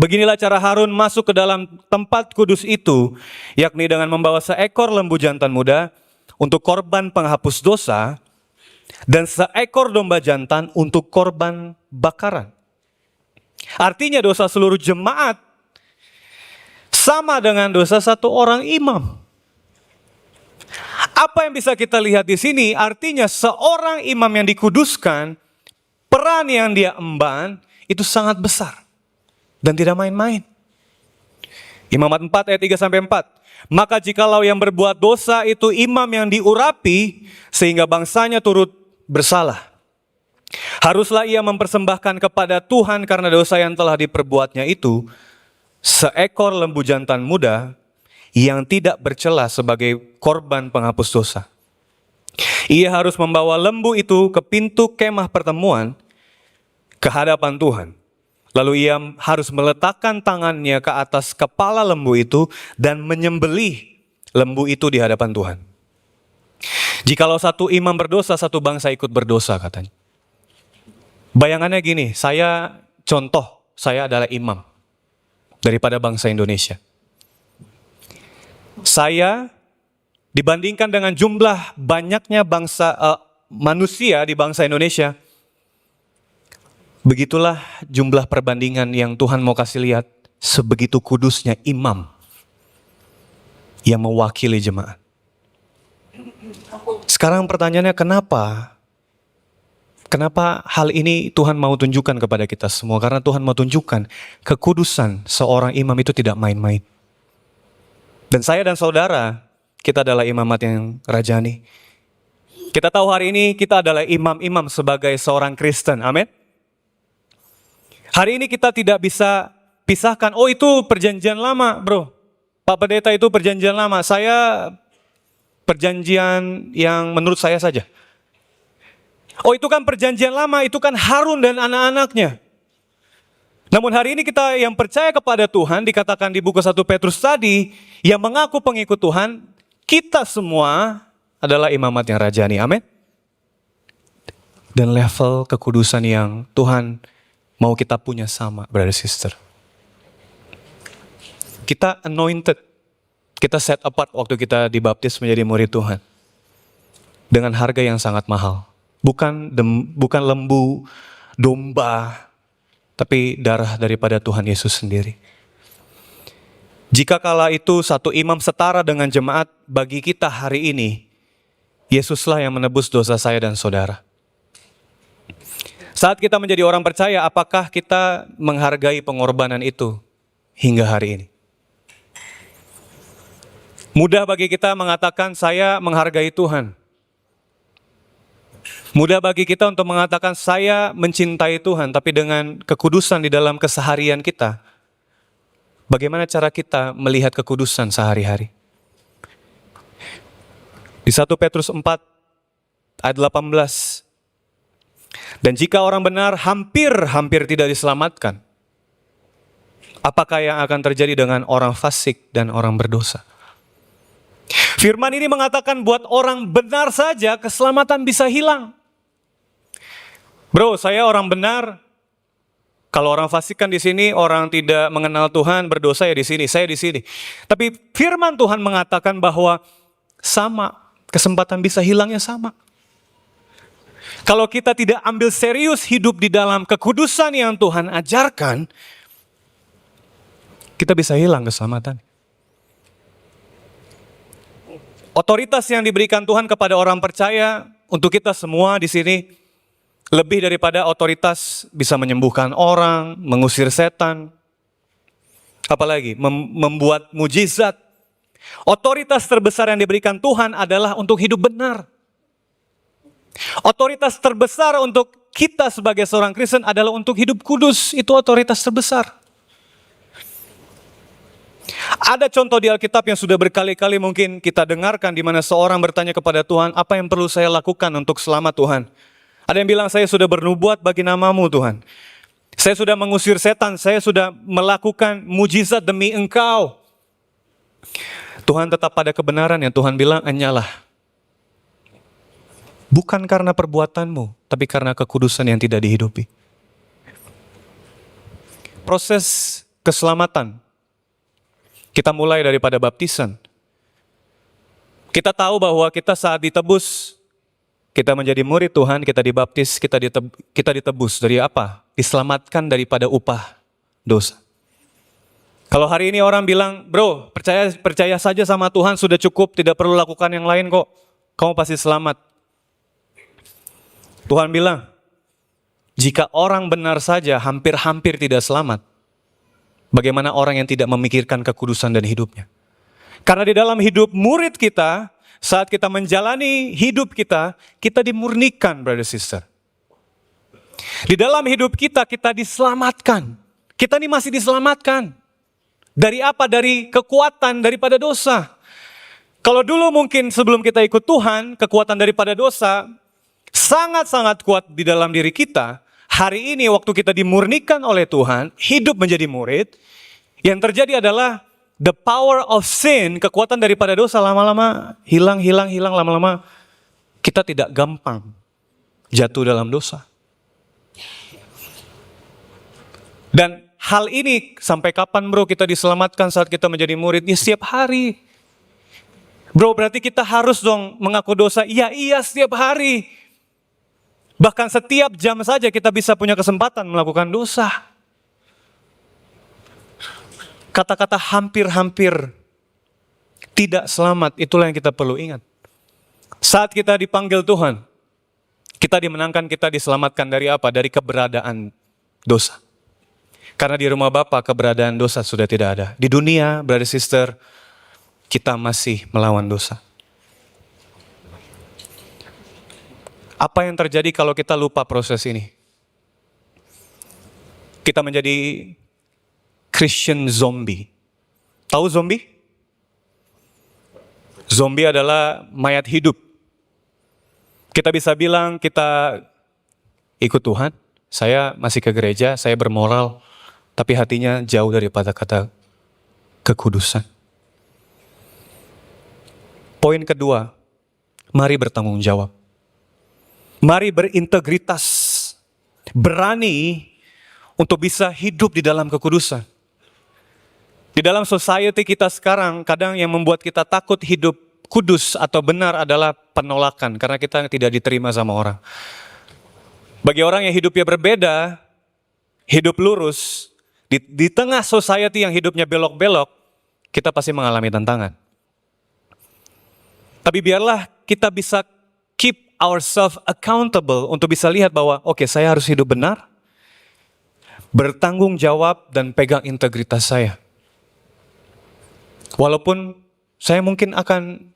Beginilah cara Harun masuk ke dalam tempat kudus itu, yakni dengan membawa seekor lembu jantan muda untuk korban penghapus dosa dan seekor domba jantan untuk korban bakaran. Artinya dosa seluruh jemaat sama dengan dosa satu orang imam. Apa yang bisa kita lihat di sini? Artinya seorang imam yang dikuduskan, peran yang dia emban itu sangat besar dan tidak main-main. Imamat 4 ayat 3-4. Maka jikalau yang berbuat dosa itu imam yang diurapi sehingga bangsanya turut bersalah, haruslah ia mempersembahkan kepada Tuhan karena dosa yang telah diperbuatnya itu seekor lembu jantan muda yang tidak bercela sebagai korban penghapus dosa. Ia harus membawa lembu itu ke pintu kemah pertemuan ke hadapan Tuhan. Lalu ia harus meletakkan tangannya ke atas kepala lembu itu dan menyembelih lembu itu di hadapan Tuhan. Jikalau satu imam berdosa, satu bangsa ikut berdosa katanya. Bayangannya gini, saya adalah imam daripada bangsa Indonesia. Saya dibandingkan dengan jumlah banyaknya manusia di bangsa Indonesia, begitulah jumlah perbandingan yang Tuhan mau kasih lihat, sebegitu kudusnya imam yang mewakili jemaat. Sekarang pertanyaannya kenapa? Kenapa hal ini Tuhan mau tunjukkan kepada kita semua? Karena Tuhan mau tunjukkan kekudusan seorang imam itu tidak main-main. Dan saya dan saudara, kita adalah imamat yang rajani. Kita tahu hari ini kita adalah imam-imam sebagai seorang Kristen, amin. Hari ini kita tidak bisa pisahkan, oh itu perjanjian lama bro. Pak Pendeta itu perjanjian lama, saya perjanjian yang menurut saya saja. Oh itu kan perjanjian lama, itu kan Harun dan anak-anaknya. Namun hari ini kita yang percaya kepada Tuhan, dikatakan di buku 1 Petrus tadi, yang mengaku pengikut Tuhan, kita semua adalah imamat yang rajani, amin. Dan level kekudusan yang Tuhan mau kita punya sama, brother sister. Kita anointed, kita set apart waktu kita dibaptis menjadi murid Tuhan. Dengan harga yang sangat mahal. Bukan lembu, domba, tapi darah daripada Tuhan Yesus sendiri. Jika kala itu satu imam setara dengan jemaat, bagi kita hari ini, Yesuslah yang menebus dosa saya dan saudara. Saat kita menjadi orang percaya, apakah kita menghargai pengorbanan itu hingga hari ini? Mudah bagi kita mengatakan saya menghargai Tuhan. Mudah bagi kita untuk mengatakan saya mencintai Tuhan, tapi dengan kekudusan di dalam keseharian kita, bagaimana cara kita melihat kekudusan sehari-hari? Di 1 Petrus 4 ayat 18. Dan jika orang benar hampir tidak diselamatkan, apakah yang akan terjadi dengan orang fasik dan orang berdosa? Firman ini mengatakan buat orang benar saja keselamatan bisa hilang. Bro, saya orang benar. Kalau orang fasik kan di sini, orang tidak mengenal Tuhan, berdosa ya di sini, saya di sini. Tapi firman Tuhan mengatakan bahwa sama, kesempatan bisa hilangnya sama. Kalau kita tidak ambil serius hidup di dalam kekudusan yang Tuhan ajarkan, kita bisa hilang keselamatan. Otoritas yang diberikan Tuhan kepada orang percaya untuk kita semua di sini lebih daripada otoritas bisa menyembuhkan orang, mengusir setan, apalagi membuat mujizat. Otoritas terbesar yang diberikan Tuhan adalah untuk hidup benar. Otoritas terbesar untuk kita sebagai seorang Kristen adalah untuk hidup kudus. Itu otoritas terbesar. Ada contoh di Alkitab yang sudah berkali-kali mungkin kita dengarkan, di mana seorang bertanya kepada Tuhan, apa yang perlu saya lakukan untuk selamat Tuhan? Ada yang bilang, saya sudah bernubuat bagi namamu Tuhan. Saya sudah mengusir setan, saya sudah melakukan mujizat demi Engkau. Tuhan tetap pada kebenaran yang Tuhan bilang, hanyalah. Bukan karena perbuatanmu, tapi karena kekudusan yang tidak dihidupi. Proses keselamatan. Kita mulai daripada baptisan. Kita tahu bahwa kita saat ditebus, kita menjadi murid Tuhan, kita dibaptis, kita ditebus dari apa? Diselamatkan daripada upah dosa. Kalau hari ini orang bilang, bro, percaya saja sama Tuhan sudah cukup, tidak perlu lakukan yang lain kok. Kamu pasti selamat. Tuhan bilang, jika orang benar saja hampir-hampir tidak selamat, bagaimana orang yang tidak memikirkan kekudusan dan hidupnya? Karena di dalam hidup murid kita, saat kita menjalani hidup kita, kita dimurnikan, brother sister. Di dalam hidup kita, kita diselamatkan. Kita ini masih diselamatkan. Dari apa? Dari kekuatan daripada dosa. Kalau dulu mungkin sebelum kita ikut Tuhan, kekuatan daripada dosa sangat-sangat kuat di dalam diri kita. Hari ini waktu kita dimurnikan oleh Tuhan, hidup menjadi murid, yang terjadi adalah the power of sin, kekuatan daripada dosa lama-lama hilang, lama-lama kita tidak gampang jatuh dalam dosa. Dan hal ini sampai kapan bro kita diselamatkan saat kita menjadi murid? Ya setiap hari. Bro, berarti kita harus dong mengaku dosa? Iya setiap hari. Bahkan setiap jam saja kita bisa punya kesempatan melakukan dosa. Kata-kata hampir-hampir tidak selamat, itulah yang kita perlu ingat. Saat kita dipanggil Tuhan, kita dimenangkan, kita diselamatkan dari apa? Dari keberadaan dosa. Karena di rumah Bapa keberadaan dosa sudah tidak ada. Di dunia, brother sister, kita masih melawan dosa. Apa yang terjadi kalau kita lupa proses ini? Kita menjadi Christian zombie. Tahu zombie? Zombie adalah mayat hidup. Kita bisa bilang kita ikut Tuhan, saya masih ke gereja, saya bermoral, tapi hatinya jauh daripada kata kekudusan. Poin kedua, mari bertanggung jawab. Mari berintegritas, berani untuk bisa hidup di dalam kekudusan. Di dalam society kita sekarang, kadang yang membuat kita takut hidup kudus atau benar adalah penolakan, karena kita tidak diterima sama orang. Bagi orang yang hidupnya berbeda, hidup lurus, di tengah society yang hidupnya belok-belok, kita pasti mengalami tantangan. Tapi biarlah kita bisa keep ourselves accountable untuk bisa lihat bahwa oke, saya harus hidup benar, bertanggung jawab dan pegang integritas saya. Walaupun saya mungkin akan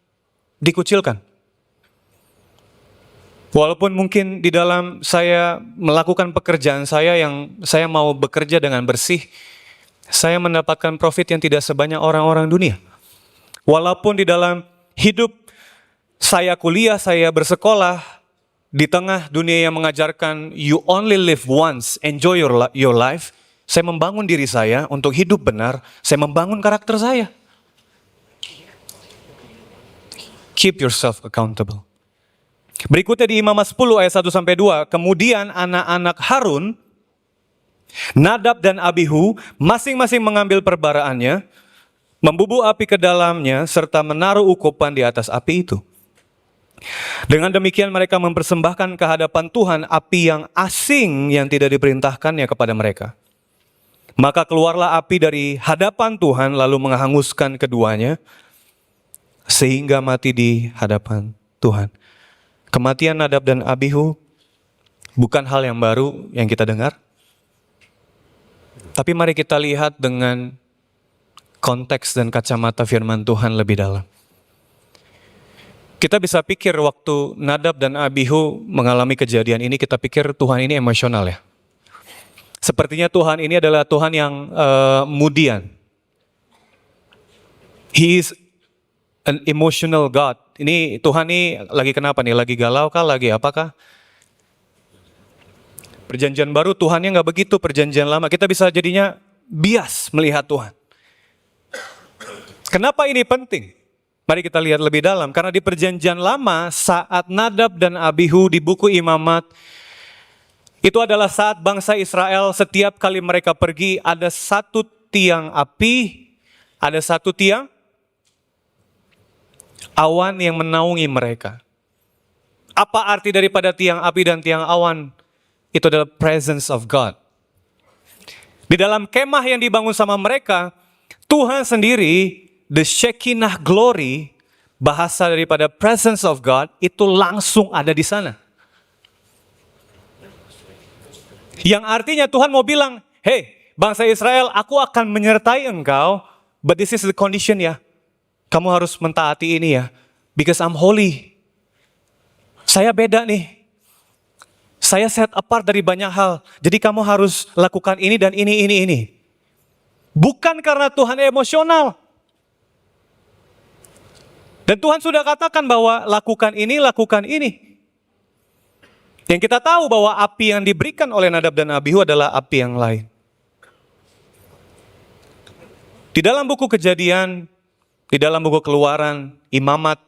dikucilkan. Walaupun mungkin di dalam saya melakukan pekerjaan saya yang saya mau bekerja dengan bersih, saya mendapatkan profit yang tidak sebanyak orang-orang dunia. Walaupun di dalam hidup saya kuliah, saya bersekolah, di tengah dunia yang mengajarkan you only live once, enjoy your life, saya membangun diri saya untuk hidup benar, saya membangun karakter saya. Keep yourself accountable. Berikutnya di Imamat 10 ayat 1-2, kemudian anak-anak Harun, Nadab dan Abihu, masing-masing mengambil perbaraannya, membubuh api ke dalamnya, serta menaruh ukupan di atas api itu. Dengan demikian mereka mempersembahkan ke hadapan Tuhan api yang asing yang tidak diperintahkannya kepada mereka. Maka keluarlah api dari hadapan Tuhan lalu menghanguskan keduanya sehingga mati di hadapan Tuhan. Kematian Nadab dan Abihu bukan hal yang baru yang kita dengar. Tapi mari kita lihat dengan konteks dan kacamata firman Tuhan lebih dalam. Kita bisa pikir waktu Nadab dan Abihu mengalami kejadian ini, kita pikir Tuhan ini emosional ya. Sepertinya Tuhan ini adalah Tuhan yang kemudian. He is an emotional God. Ini Tuhan nih lagi kenapa nih? Lagi galau kah? Lagi apakah? Perjanjian baru Tuhannya nggak begitu. Perjanjian lama kita bisa jadinya bias melihat Tuhan. Kenapa ini penting? Mari kita lihat lebih dalam. Karena di perjanjian lama saat Nadab dan Abihu di buku Imamat, itu adalah saat bangsa Israel setiap kali mereka pergi ada satu tiang api, ada satu tiang awan yang menaungi mereka. Apa arti daripada tiang api dan tiang awan? Itu adalah presence of God. Di dalam kemah yang dibangun sama mereka, Tuhan sendiri, the Shekinah glory, bahasa daripada presence of God, itu langsung ada di sana. Yang artinya Tuhan mau bilang, hey bangsa Israel, aku akan menyertai engkau, but this is the condition ya. Kamu harus mentaati ini ya, because I'm holy. Saya beda nih. Saya set apart dari banyak hal. Jadi kamu harus lakukan ini dan ini. Bukan karena Tuhan emosional. Dan Tuhan sudah katakan bahwa lakukan ini. Yang kita tahu bahwa api yang diberikan oleh Nadab dan Abihu adalah api yang lain. Di dalam buku Kejadian, di dalam buku Keluaran, Imamat,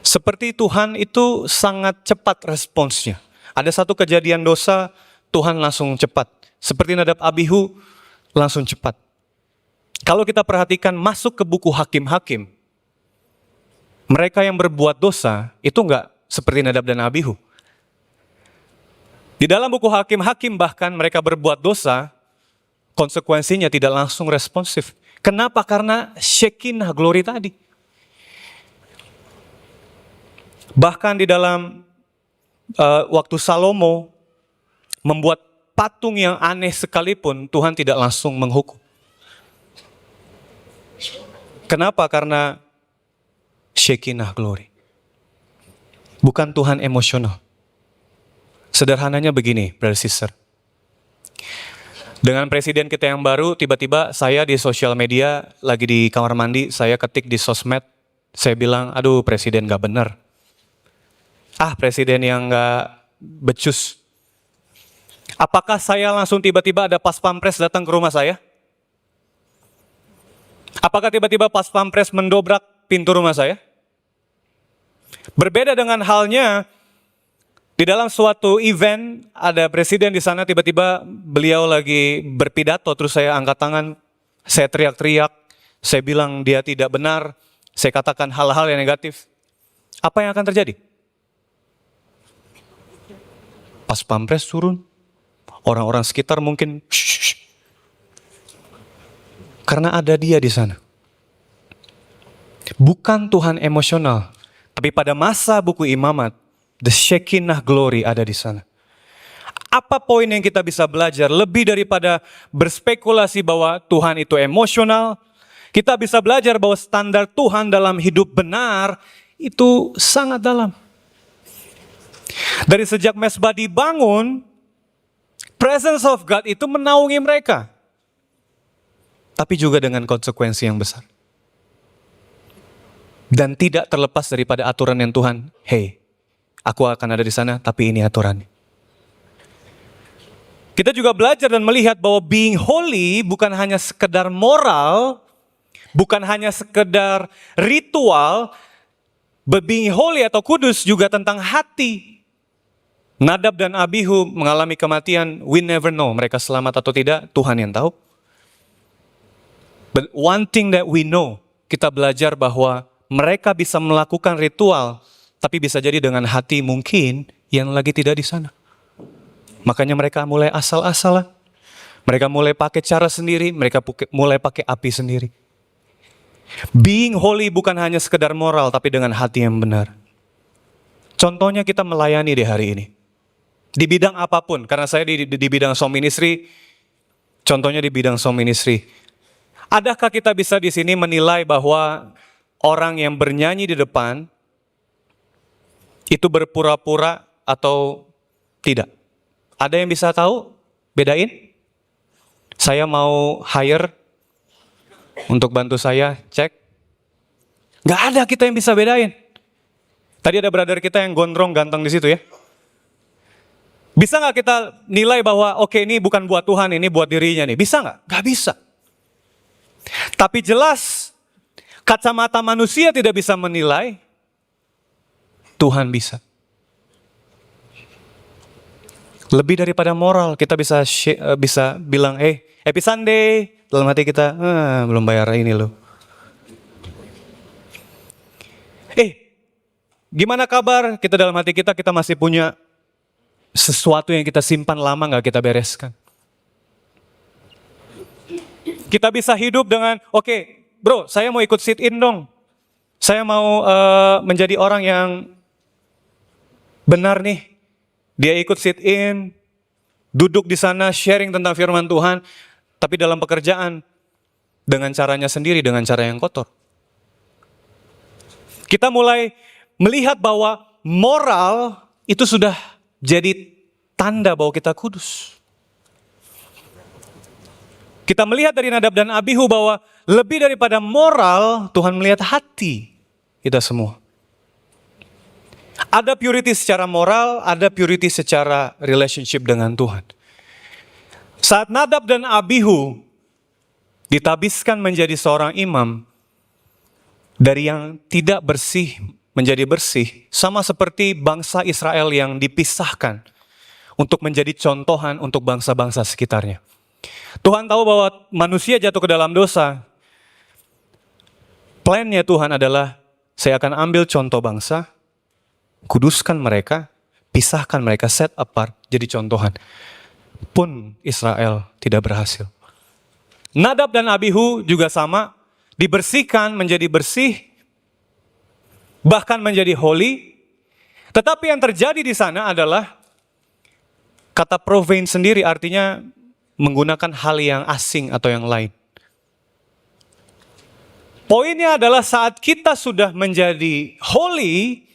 seperti Tuhan itu sangat cepat responsnya. Ada satu kejadian dosa, Tuhan langsung cepat. Seperti Nadab Abihu, langsung cepat. Kalau kita perhatikan masuk ke buku Hakim-Hakim, mereka yang berbuat dosa itu enggak seperti Nadab dan Abihu. Di dalam buku Hakim-Hakim bahkan mereka berbuat dosa, konsekuensinya tidak langsung responsif. Kenapa? Karena Shekinah glory tadi. Bahkan di dalam waktu Salomo membuat patung yang aneh sekalipun, Tuhan tidak langsung menghukum. Kenapa? Karena Shekinah glory. Bukan Tuhan emosional. Sederhananya begini, brother sister. Dengan presiden kita yang baru, tiba-tiba saya di sosial media, lagi di kamar mandi, saya ketik di sosmed, saya bilang, aduh presiden gak benar. Presiden yang gak becus. Apakah saya langsung tiba-tiba ada pas pampres datang ke rumah saya? Apakah tiba-tiba pas pampres mendobrak pintu rumah saya? Berbeda dengan halnya, di dalam suatu event, ada presiden di sana, tiba-tiba beliau lagi berpidato, terus saya angkat tangan, saya teriak-teriak, saya bilang dia tidak benar, saya katakan hal-hal yang negatif. Apa yang akan terjadi? Pas pampres turun, orang-orang sekitar mungkin shh. Karena ada dia di sana. Bukan Tuhan emosional, tapi pada masa buku Imamat, the Shekinah glory ada di sana. Apa poin yang kita bisa belajar? Lebih daripada berspekulasi bahwa Tuhan itu emosional, kita bisa belajar bahwa standar Tuhan dalam hidup benar itu sangat dalam. Dari sejak mezbah dibangun, presence of God itu menaungi mereka. Tapi juga dengan konsekuensi yang besar. Dan tidak terlepas daripada aturan yang Tuhan, hey, aku akan ada di sana, tapi ini aturannya. Kita juga belajar dan melihat bahwa being holy bukan hanya sekedar moral, bukan hanya sekedar ritual, but being holy atau kudus juga tentang hati. Nadab dan Abihu mengalami kematian, we never know mereka selamat atau tidak, Tuhan yang tahu. But one thing that we know, kita belajar bahwa mereka bisa melakukan ritual, tapi bisa jadi dengan hati mungkin yang lagi tidak di sana. Makanya mereka mulai asal-asalan, mereka mulai pakai cara sendiri, mereka mulai pakai api sendiri. Being holy bukan hanya sekedar moral, tapi dengan hati yang benar. Contohnya kita melayani di hari ini. Di bidang apapun, karena saya di bidang song ministry, contohnya di bidang song ministry. Adakah kita bisa di sini menilai bahwa orang yang bernyanyi di depan itu berpura-pura atau tidak? Ada yang bisa tahu? Bedain? Saya mau hire untuk bantu saya, cek. Gak ada kita yang bisa bedain. Tadi ada brother kita yang gondrong ganteng di situ ya. Bisa gak kita nilai bahwa oke, ini bukan buat Tuhan, ini buat dirinya nih. Bisa gak? Gak bisa. Tapi jelas kacamata manusia tidak bisa menilai, Tuhan bisa. Lebih daripada moral, kita bisa bilang, happy Sunday. Dalam hati kita, belum bayar ini loh. Gimana kabar? Kita dalam hati kita masih punya sesuatu yang kita simpan lama gak kita bereskan. Kita bisa hidup dengan, oke, bro, saya mau ikut sit in dong. Saya mau menjadi orang yang benar nih. Dia ikut sit in, duduk di sana sharing tentang firman Tuhan, tapi dalam pekerjaan dengan caranya sendiri, dengan cara yang kotor. Kita mulai melihat bahwa moral itu sudah jadi tanda bahwa kita kudus. Kita melihat dari Nadab dan Abihu bahwa lebih daripada moral, Tuhan melihat hati kita semua. Ada purity secara moral, ada purity secara relationship dengan Tuhan. Saat Nadab dan Abihu ditabiskan menjadi seorang imam, dari yang tidak bersih menjadi bersih, sama seperti bangsa Israel yang dipisahkan untuk menjadi contohan untuk bangsa-bangsa sekitarnya. Tuhan tahu bahwa manusia jatuh ke dalam dosa. Plannya Tuhan adalah, saya akan ambil contoh bangsa, kuduskan mereka, pisahkan mereka, set apart, jadi contohan. Pun Israel tidak berhasil. Nadab dan Abihu juga sama, dibersihkan menjadi bersih, bahkan menjadi holy. Tetapi yang terjadi di sana adalah, kata profane sendiri artinya menggunakan hal yang asing atau yang lain. Poinnya adalah saat kita sudah menjadi holy,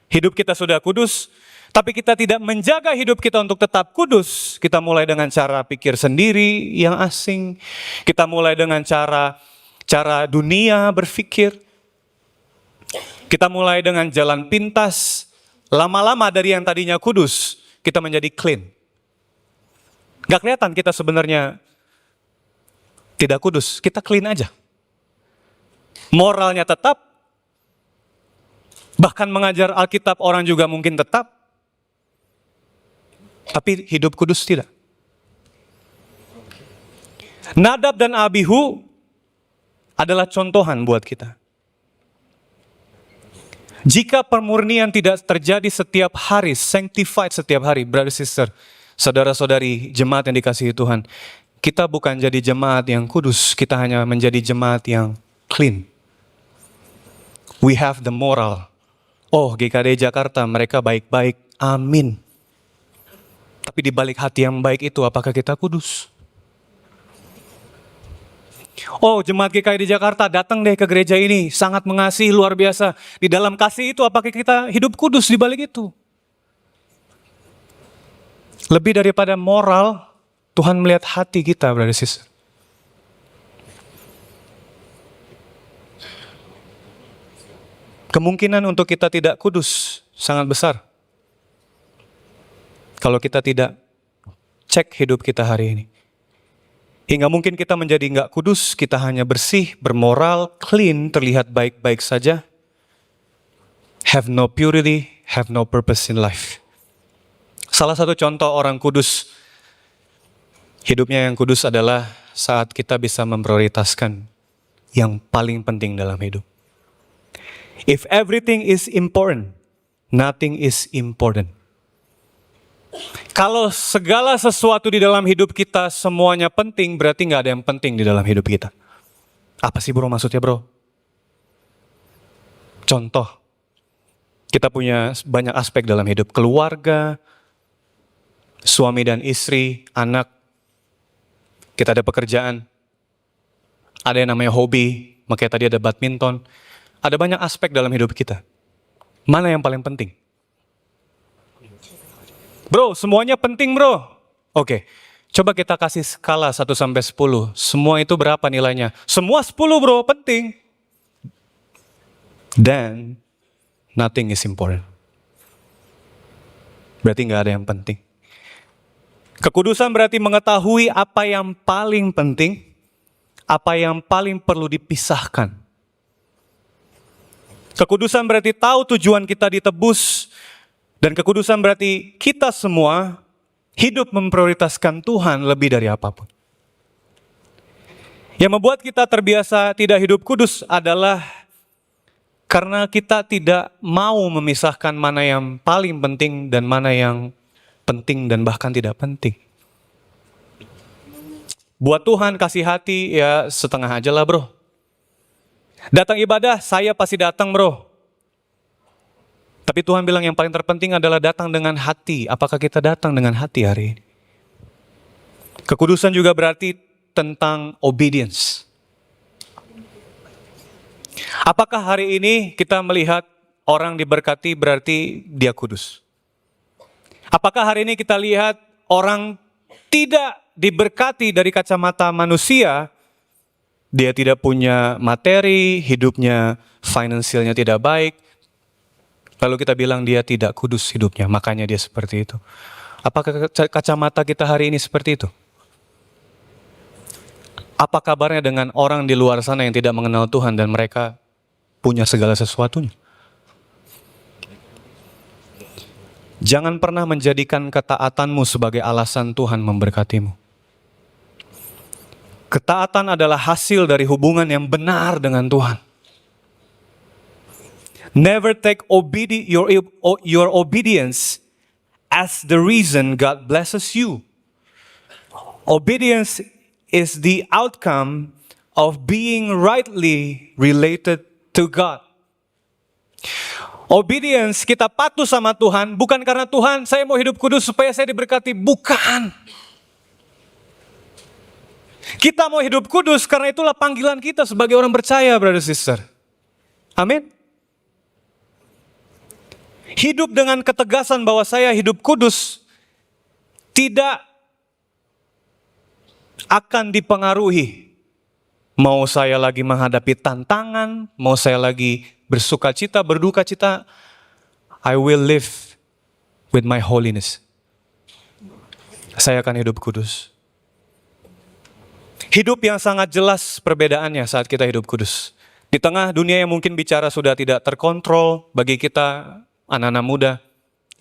hidup kita sudah kudus, tapi kita tidak menjaga hidup kita untuk tetap kudus. Kita mulai dengan cara pikir sendiri yang asing. Kita mulai dengan cara dunia berpikir. Kita mulai dengan jalan pintas. Lama-lama dari yang tadinya kudus, kita menjadi clean. Gak kelihatan kita sebenarnya tidak kudus, kita clean aja. Moralnya tetap, bahkan mengajar Alkitab orang juga mungkin tetap, tapi hidup kudus tidak. Nadab dan Abihu adalah contohan buat kita. Jika pemurnian tidak terjadi setiap hari, sanctified setiap hari, brother sister, saudara-saudari, jemaat yang dikasihi Tuhan, kita bukan jadi jemaat yang kudus, kita hanya menjadi jemaat yang clean. We have the moral. Oh, GKD Jakarta, mereka baik-baik, amin. Tapi di balik hati yang baik itu, apakah kita kudus? Oh, jemaat GKI di Jakarta, datang deh ke gereja ini, sangat mengasihi, luar biasa. Di dalam kasih itu, apakah kita hidup kudus di balik itu? Lebih daripada moral, Tuhan melihat hati kita, brother sister. Kemungkinan untuk kita tidak kudus sangat besar. Kalau kita tidak cek hidup kita hari ini. Hingga mungkin kita menjadi nggak kudus, kita hanya bersih, bermoral, clean, terlihat baik-baik saja. Have no purity, have no purpose in life. Salah satu contoh orang kudus, hidupnya yang kudus adalah saat kita bisa memprioritaskan yang paling penting dalam hidup. If everything is important, nothing is important. Kalau segala sesuatu di dalam hidup kita semuanya penting, berarti nggak ada yang penting di dalam hidup kita. Apa sih bro maksudnya bro? Contoh, kita punya banyak aspek dalam hidup. Keluarga, suami dan istri, anak. Kita ada pekerjaan. Ada yang namanya hobi, makanya tadi ada badminton. Ada banyak aspek dalam hidup kita. Mana yang paling penting? Bro, semuanya penting bro. Oke, Coba kita kasih skala 1 sampai 10. Semua itu berapa nilainya? Semua 10 bro, penting. Then, nothing is important. Berarti nggak ada yang penting. Kekudusan berarti mengetahui apa yang paling penting, apa yang paling perlu dipisahkan. Kekudusan berarti tahu tujuan kita ditebus, dan kekudusan berarti kita semua hidup memprioritaskan Tuhan lebih dari apapun. Yang membuat kita terbiasa tidak hidup kudus adalah karena kita tidak mau memisahkan mana yang paling penting dan mana yang penting dan bahkan tidak penting. Buat Tuhan kasih hati ya setengah aja lah bro. Datang ibadah saya pasti datang bro. Tapi Tuhan bilang yang paling terpenting adalah datang dengan hati. Apakah kita datang dengan hati hari ini? Kekudusan juga berarti tentang obedience. Apakah hari ini kita melihat orang diberkati berarti dia kudus? Apakah hari ini kita lihat orang tidak diberkati dari kacamata manusia, dia tidak punya materi, hidupnya finansialnya tidak baik, lalu kita bilang dia tidak kudus hidupnya, makanya dia seperti itu. Apakah kacamata kita hari ini seperti itu? Apa kabarnya dengan orang di luar sana yang tidak mengenal Tuhan dan mereka punya segala sesuatunya? Jangan pernah menjadikan ketaatanmu sebagai alasan Tuhan memberkatimu. Ketaatan adalah hasil dari hubungan yang benar dengan Tuhan. Never take your obedience as the reason God blesses you. Obedience is the outcome of being rightly related to God. Obedience, kita patuh sama Tuhan, bukan karena Tuhan, saya mau hidup kudus supaya saya diberkati. Bukan. Kita mau hidup kudus karena itulah panggilan kita sebagai orang percaya, brother sister. Amin. Hidup dengan ketegasan bahwa saya hidup kudus tidak akan dipengaruhi. Mau saya lagi menghadapi tantangan, mau saya lagi bersuka cita, berduka cita, I will live with my holiness. Saya akan hidup kudus. Hidup yang sangat jelas perbedaannya saat kita hidup kudus. Di tengah dunia yang mungkin bicara sudah tidak terkontrol, bagi kita anak-anak muda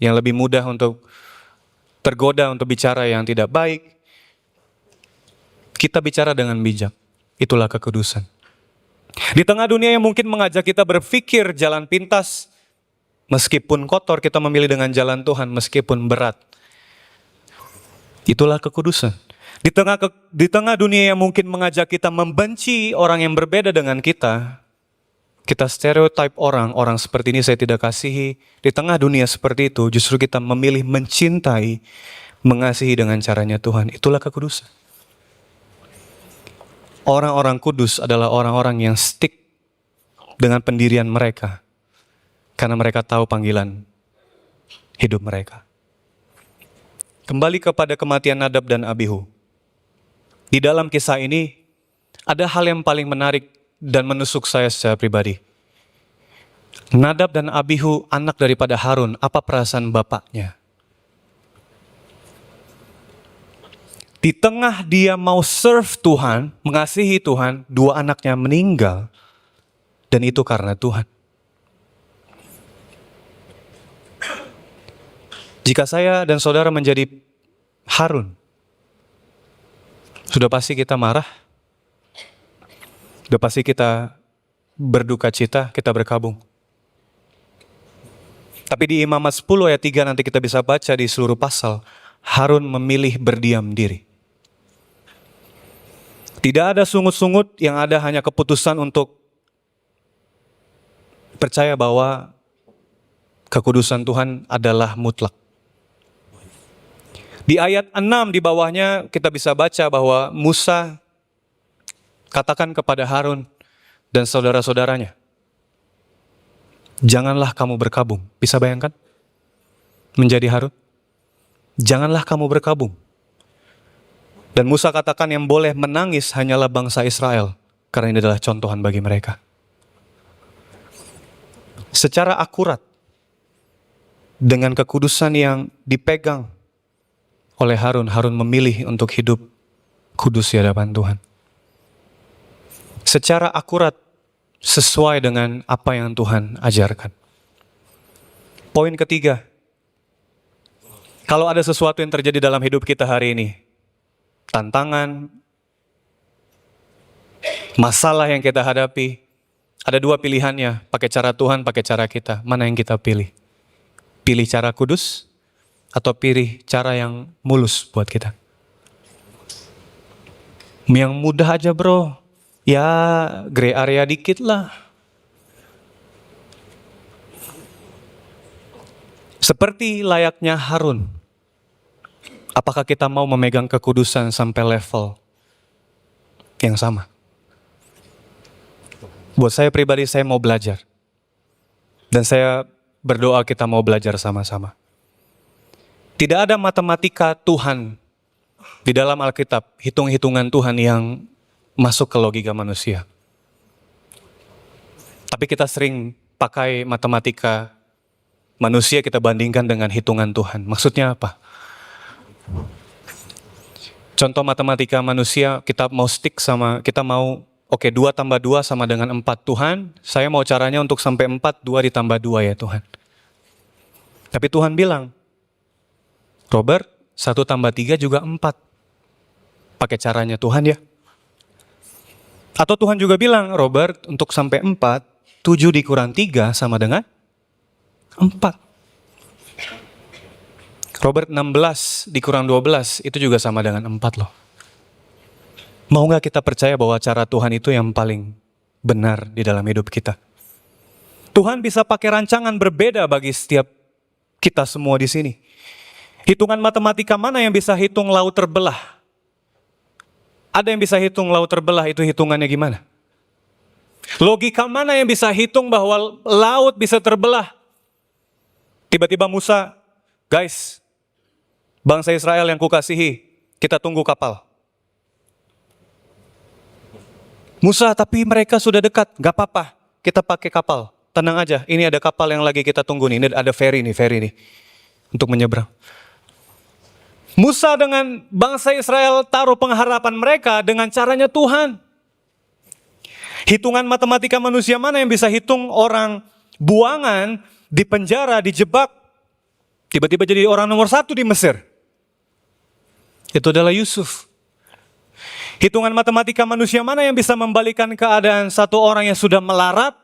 yang lebih mudah untuk tergoda untuk bicara yang tidak baik, kita bicara dengan bijak. Itulah kekudusan. Di tengah dunia yang mungkin mengajak kita berpikir jalan pintas, meskipun kotor kita memilih dengan jalan Tuhan meskipun berat. Itulah kekudusan. Di tengah dunia yang mungkin mengajak kita membenci orang yang berbeda dengan kita stereotip orang seperti ini saya tidak kasihi. Di tengah dunia seperti itu justru kita memilih mencintai, mengasihi dengan caranya Tuhan. Itulah kekudusan. Orang-orang kudus adalah orang-orang yang stick dengan pendirian mereka. Karena mereka tahu panggilan hidup mereka. Kembali kepada kematian Nadab dan Abihu. Di dalam kisah ini, ada hal yang paling menarik dan menusuk saya secara pribadi. Nadab dan Abihu, anak daripada Harun, apa perasaan bapaknya? Di tengah dia mau serve Tuhan, mengasihi Tuhan, dua anaknya meninggal. Dan itu karena Tuhan. Jika saya dan saudara menjadi Harun, sudah pasti kita marah. Sudah pasti kita berduka cita, kita berkabung. Tapi di Imamat 10 ayat 3 nanti kita bisa baca di seluruh pasal, Harun memilih berdiam diri. Tidak ada sungut-sungut, yang ada hanya keputusan untuk percaya bahwa kekudusan Tuhan adalah mutlak. Di ayat 6 di bawahnya kita bisa baca bahwa Musa katakan kepada Harun dan saudara-saudaranya, janganlah kamu berkabung. Bisa bayangkan? Menjadi Harun. Janganlah kamu berkabung. Dan Musa katakan yang boleh menangis hanyalah bangsa Israel, karena ini adalah contohan bagi mereka. Secara akurat, dengan kekudusan yang dipegang oleh Harun, Harun memilih untuk hidup kudus di hadapan Tuhan. Secara akurat, sesuai dengan apa yang Tuhan ajarkan. Poin ketiga, kalau ada sesuatu yang terjadi dalam hidup kita hari ini, tantangan, masalah yang kita hadapi, ada dua pilihannya, pakai cara Tuhan, pakai cara kita. Mana yang kita pilih? Pilih cara kudus, atau pilih cara yang mulus buat kita? Yang mudah aja bro, ya gray area dikit lah. Seperti layaknya Harun, apakah kita mau memegang kekudusan sampai level yang sama? Buat saya pribadi, saya mau belajar. Dan saya berdoa kita mau belajar sama-sama. Tidak ada matematika Tuhan di dalam Alkitab, hitung-hitungan Tuhan yang masuk ke logika manusia. Tapi kita sering pakai matematika manusia, kita bandingkan dengan hitungan Tuhan. Maksudnya apa? Contoh matematika manusia, kita mau stick sama, kita mau, oke, 2 tambah 2 sama dengan 4. Tuhan, saya mau caranya untuk sampai 4, 2 ditambah 2 ya Tuhan. Tapi Tuhan bilang, Robert, 1 tambah 3 juga 4. Pakai caranya Tuhan ya. Atau Tuhan juga bilang, Robert, untuk sampai 4, 7 dikurang 3 sama dengan 4. Robert, 16 dikurang 12 itu juga sama dengan 4 loh. Mau gak kita percaya bahwa cara Tuhan itu yang paling benar di dalam hidup kita? Tuhan bisa pakai rancangan berbeda bagi setiap kita semua di sini. Hitungan matematika mana yang bisa hitung laut terbelah? Ada yang bisa hitung laut terbelah, itu hitungannya gimana? Logika mana yang bisa hitung bahwa laut bisa terbelah? Tiba-tiba Musa, guys, bangsa Israel yang kukasihi, kita tunggu kapal. Musa, tapi mereka sudah dekat, gak apa-apa, kita pakai kapal. Tenang aja, ini ada kapal yang lagi kita tunggu nih, ini ada ferry nih, untuk menyeberang. Musa dengan bangsa Israel taruh pengharapan mereka dengan caranya Tuhan. Hitungan matematika manusia mana yang bisa hitung orang buangan, di penjara, dijebak, tiba-tiba jadi orang nomor 1 di Mesir? Itu adalah Yusuf. Hitungan matematika manusia mana yang bisa membalikan keadaan satu orang yang sudah melarat,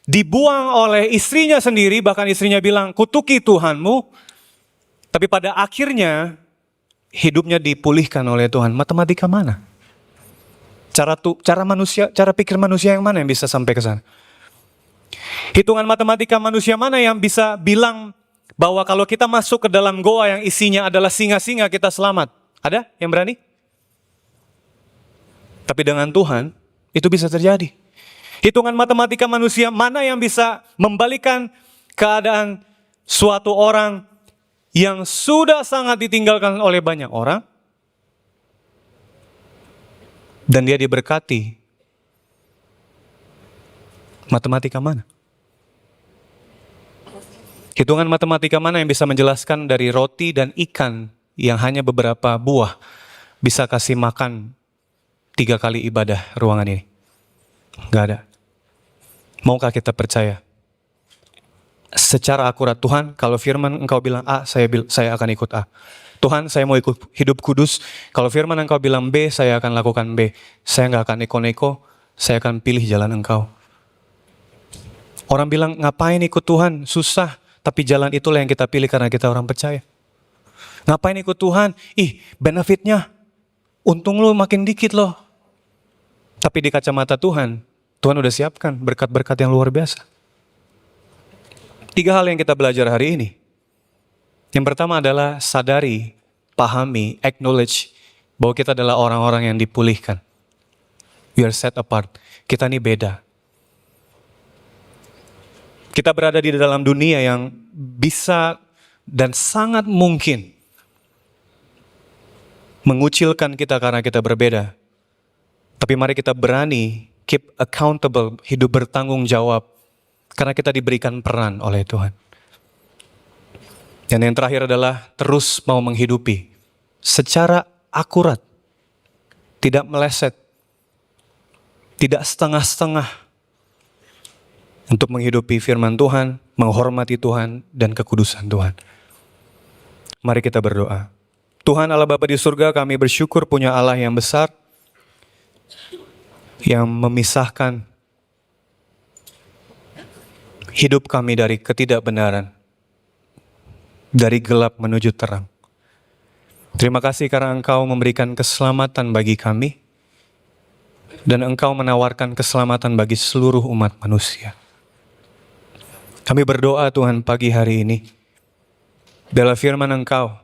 dibuang oleh istrinya sendiri, bahkan istrinya bilang, kutuki Tuhanmu, tapi pada akhirnya hidupnya dipulihkan oleh Tuhan. Matematika mana? Cara manusia, cara pikir manusia yang mana yang bisa sampai ke sana? Hitungan matematika manusia mana yang bisa bilang bahwa kalau kita masuk ke dalam goa yang isinya adalah singa-singa, kita selamat? Ada yang berani? Tapi dengan Tuhan, itu bisa terjadi. Hitungan matematika manusia mana yang bisa membalikan keadaan suatu orang yang sudah sangat ditinggalkan oleh banyak orang, dan dia diberkati? Matematika mana? Hitungan matematika mana yang bisa menjelaskan dari roti dan ikan yang hanya beberapa buah bisa kasih makan 3 kali ibadah ruangan ini? Gak ada. Maukah kita percaya? Secara akurat, Tuhan, kalau firman Engkau bilang A, saya akan ikut A. Tuhan, saya mau ikut hidup kudus. Kalau firman Engkau bilang B, saya akan lakukan B. Saya gak akan neko-neko, saya akan pilih jalan Engkau. Orang bilang, ngapain ikut Tuhan? Susah. Tapi jalan itulah yang kita pilih karena kita orang percaya. Ngapain ikut Tuhan? Benefitnya, untung lu makin dikit loh. Tapi di kacamata Tuhan, Tuhan udah siapkan berkat-berkat yang luar biasa. 3 hal yang kita belajar hari ini. Yang pertama adalah sadari, pahami, acknowledge bahwa kita adalah orang-orang yang dipulihkan. We are set apart. Kita ini beda. Kita berada di dalam dunia yang bisa dan sangat mungkin mengucilkan kita karena kita berbeda. Tapi mari kita berani keep accountable, hidup bertanggung jawab, karena kita diberikan peran oleh Tuhan. Dan yang terakhir adalah terus mau menghidupi secara akurat, tidak meleset, tidak setengah-setengah, untuk menghidupi firman Tuhan, menghormati Tuhan, dan kekudusan Tuhan. Mari kita berdoa. Tuhan Allah Bapa di surga, kami bersyukur punya Allah yang besar, yang memisahkan hidup kami dari ketidakbenaran, dari gelap menuju terang. Terima kasih karena Engkau memberikan keselamatan bagi kami, dan Engkau menawarkan keselamatan bagi seluruh umat manusia. Kami berdoa Tuhan pagi hari ini, biarlah firman Engkau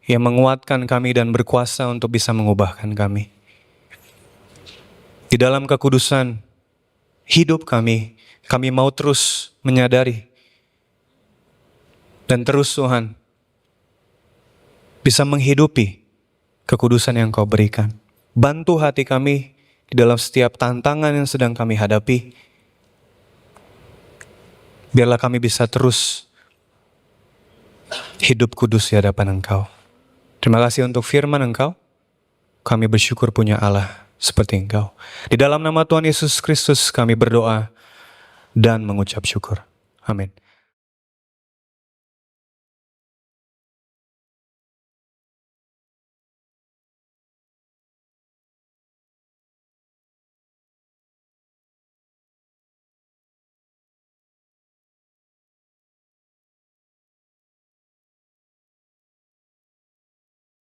yang menguatkan kami dan berkuasa untuk bisa mengubahkan kami. Di dalam kekudusan hidup kami mau terus menyadari dan terus Tuhan bisa menghidupi kekudusan yang Kau berikan. Bantu hati kami di dalam setiap tantangan yang sedang kami hadapi. Biarlah kami bisa terus hidup kudus di hadapan Engkau. Terima kasih untuk firman Engkau. Kami bersyukur punya Allah seperti Engkau. Di dalam nama Tuhan Yesus Kristus kami berdoa dan mengucap syukur. Amin.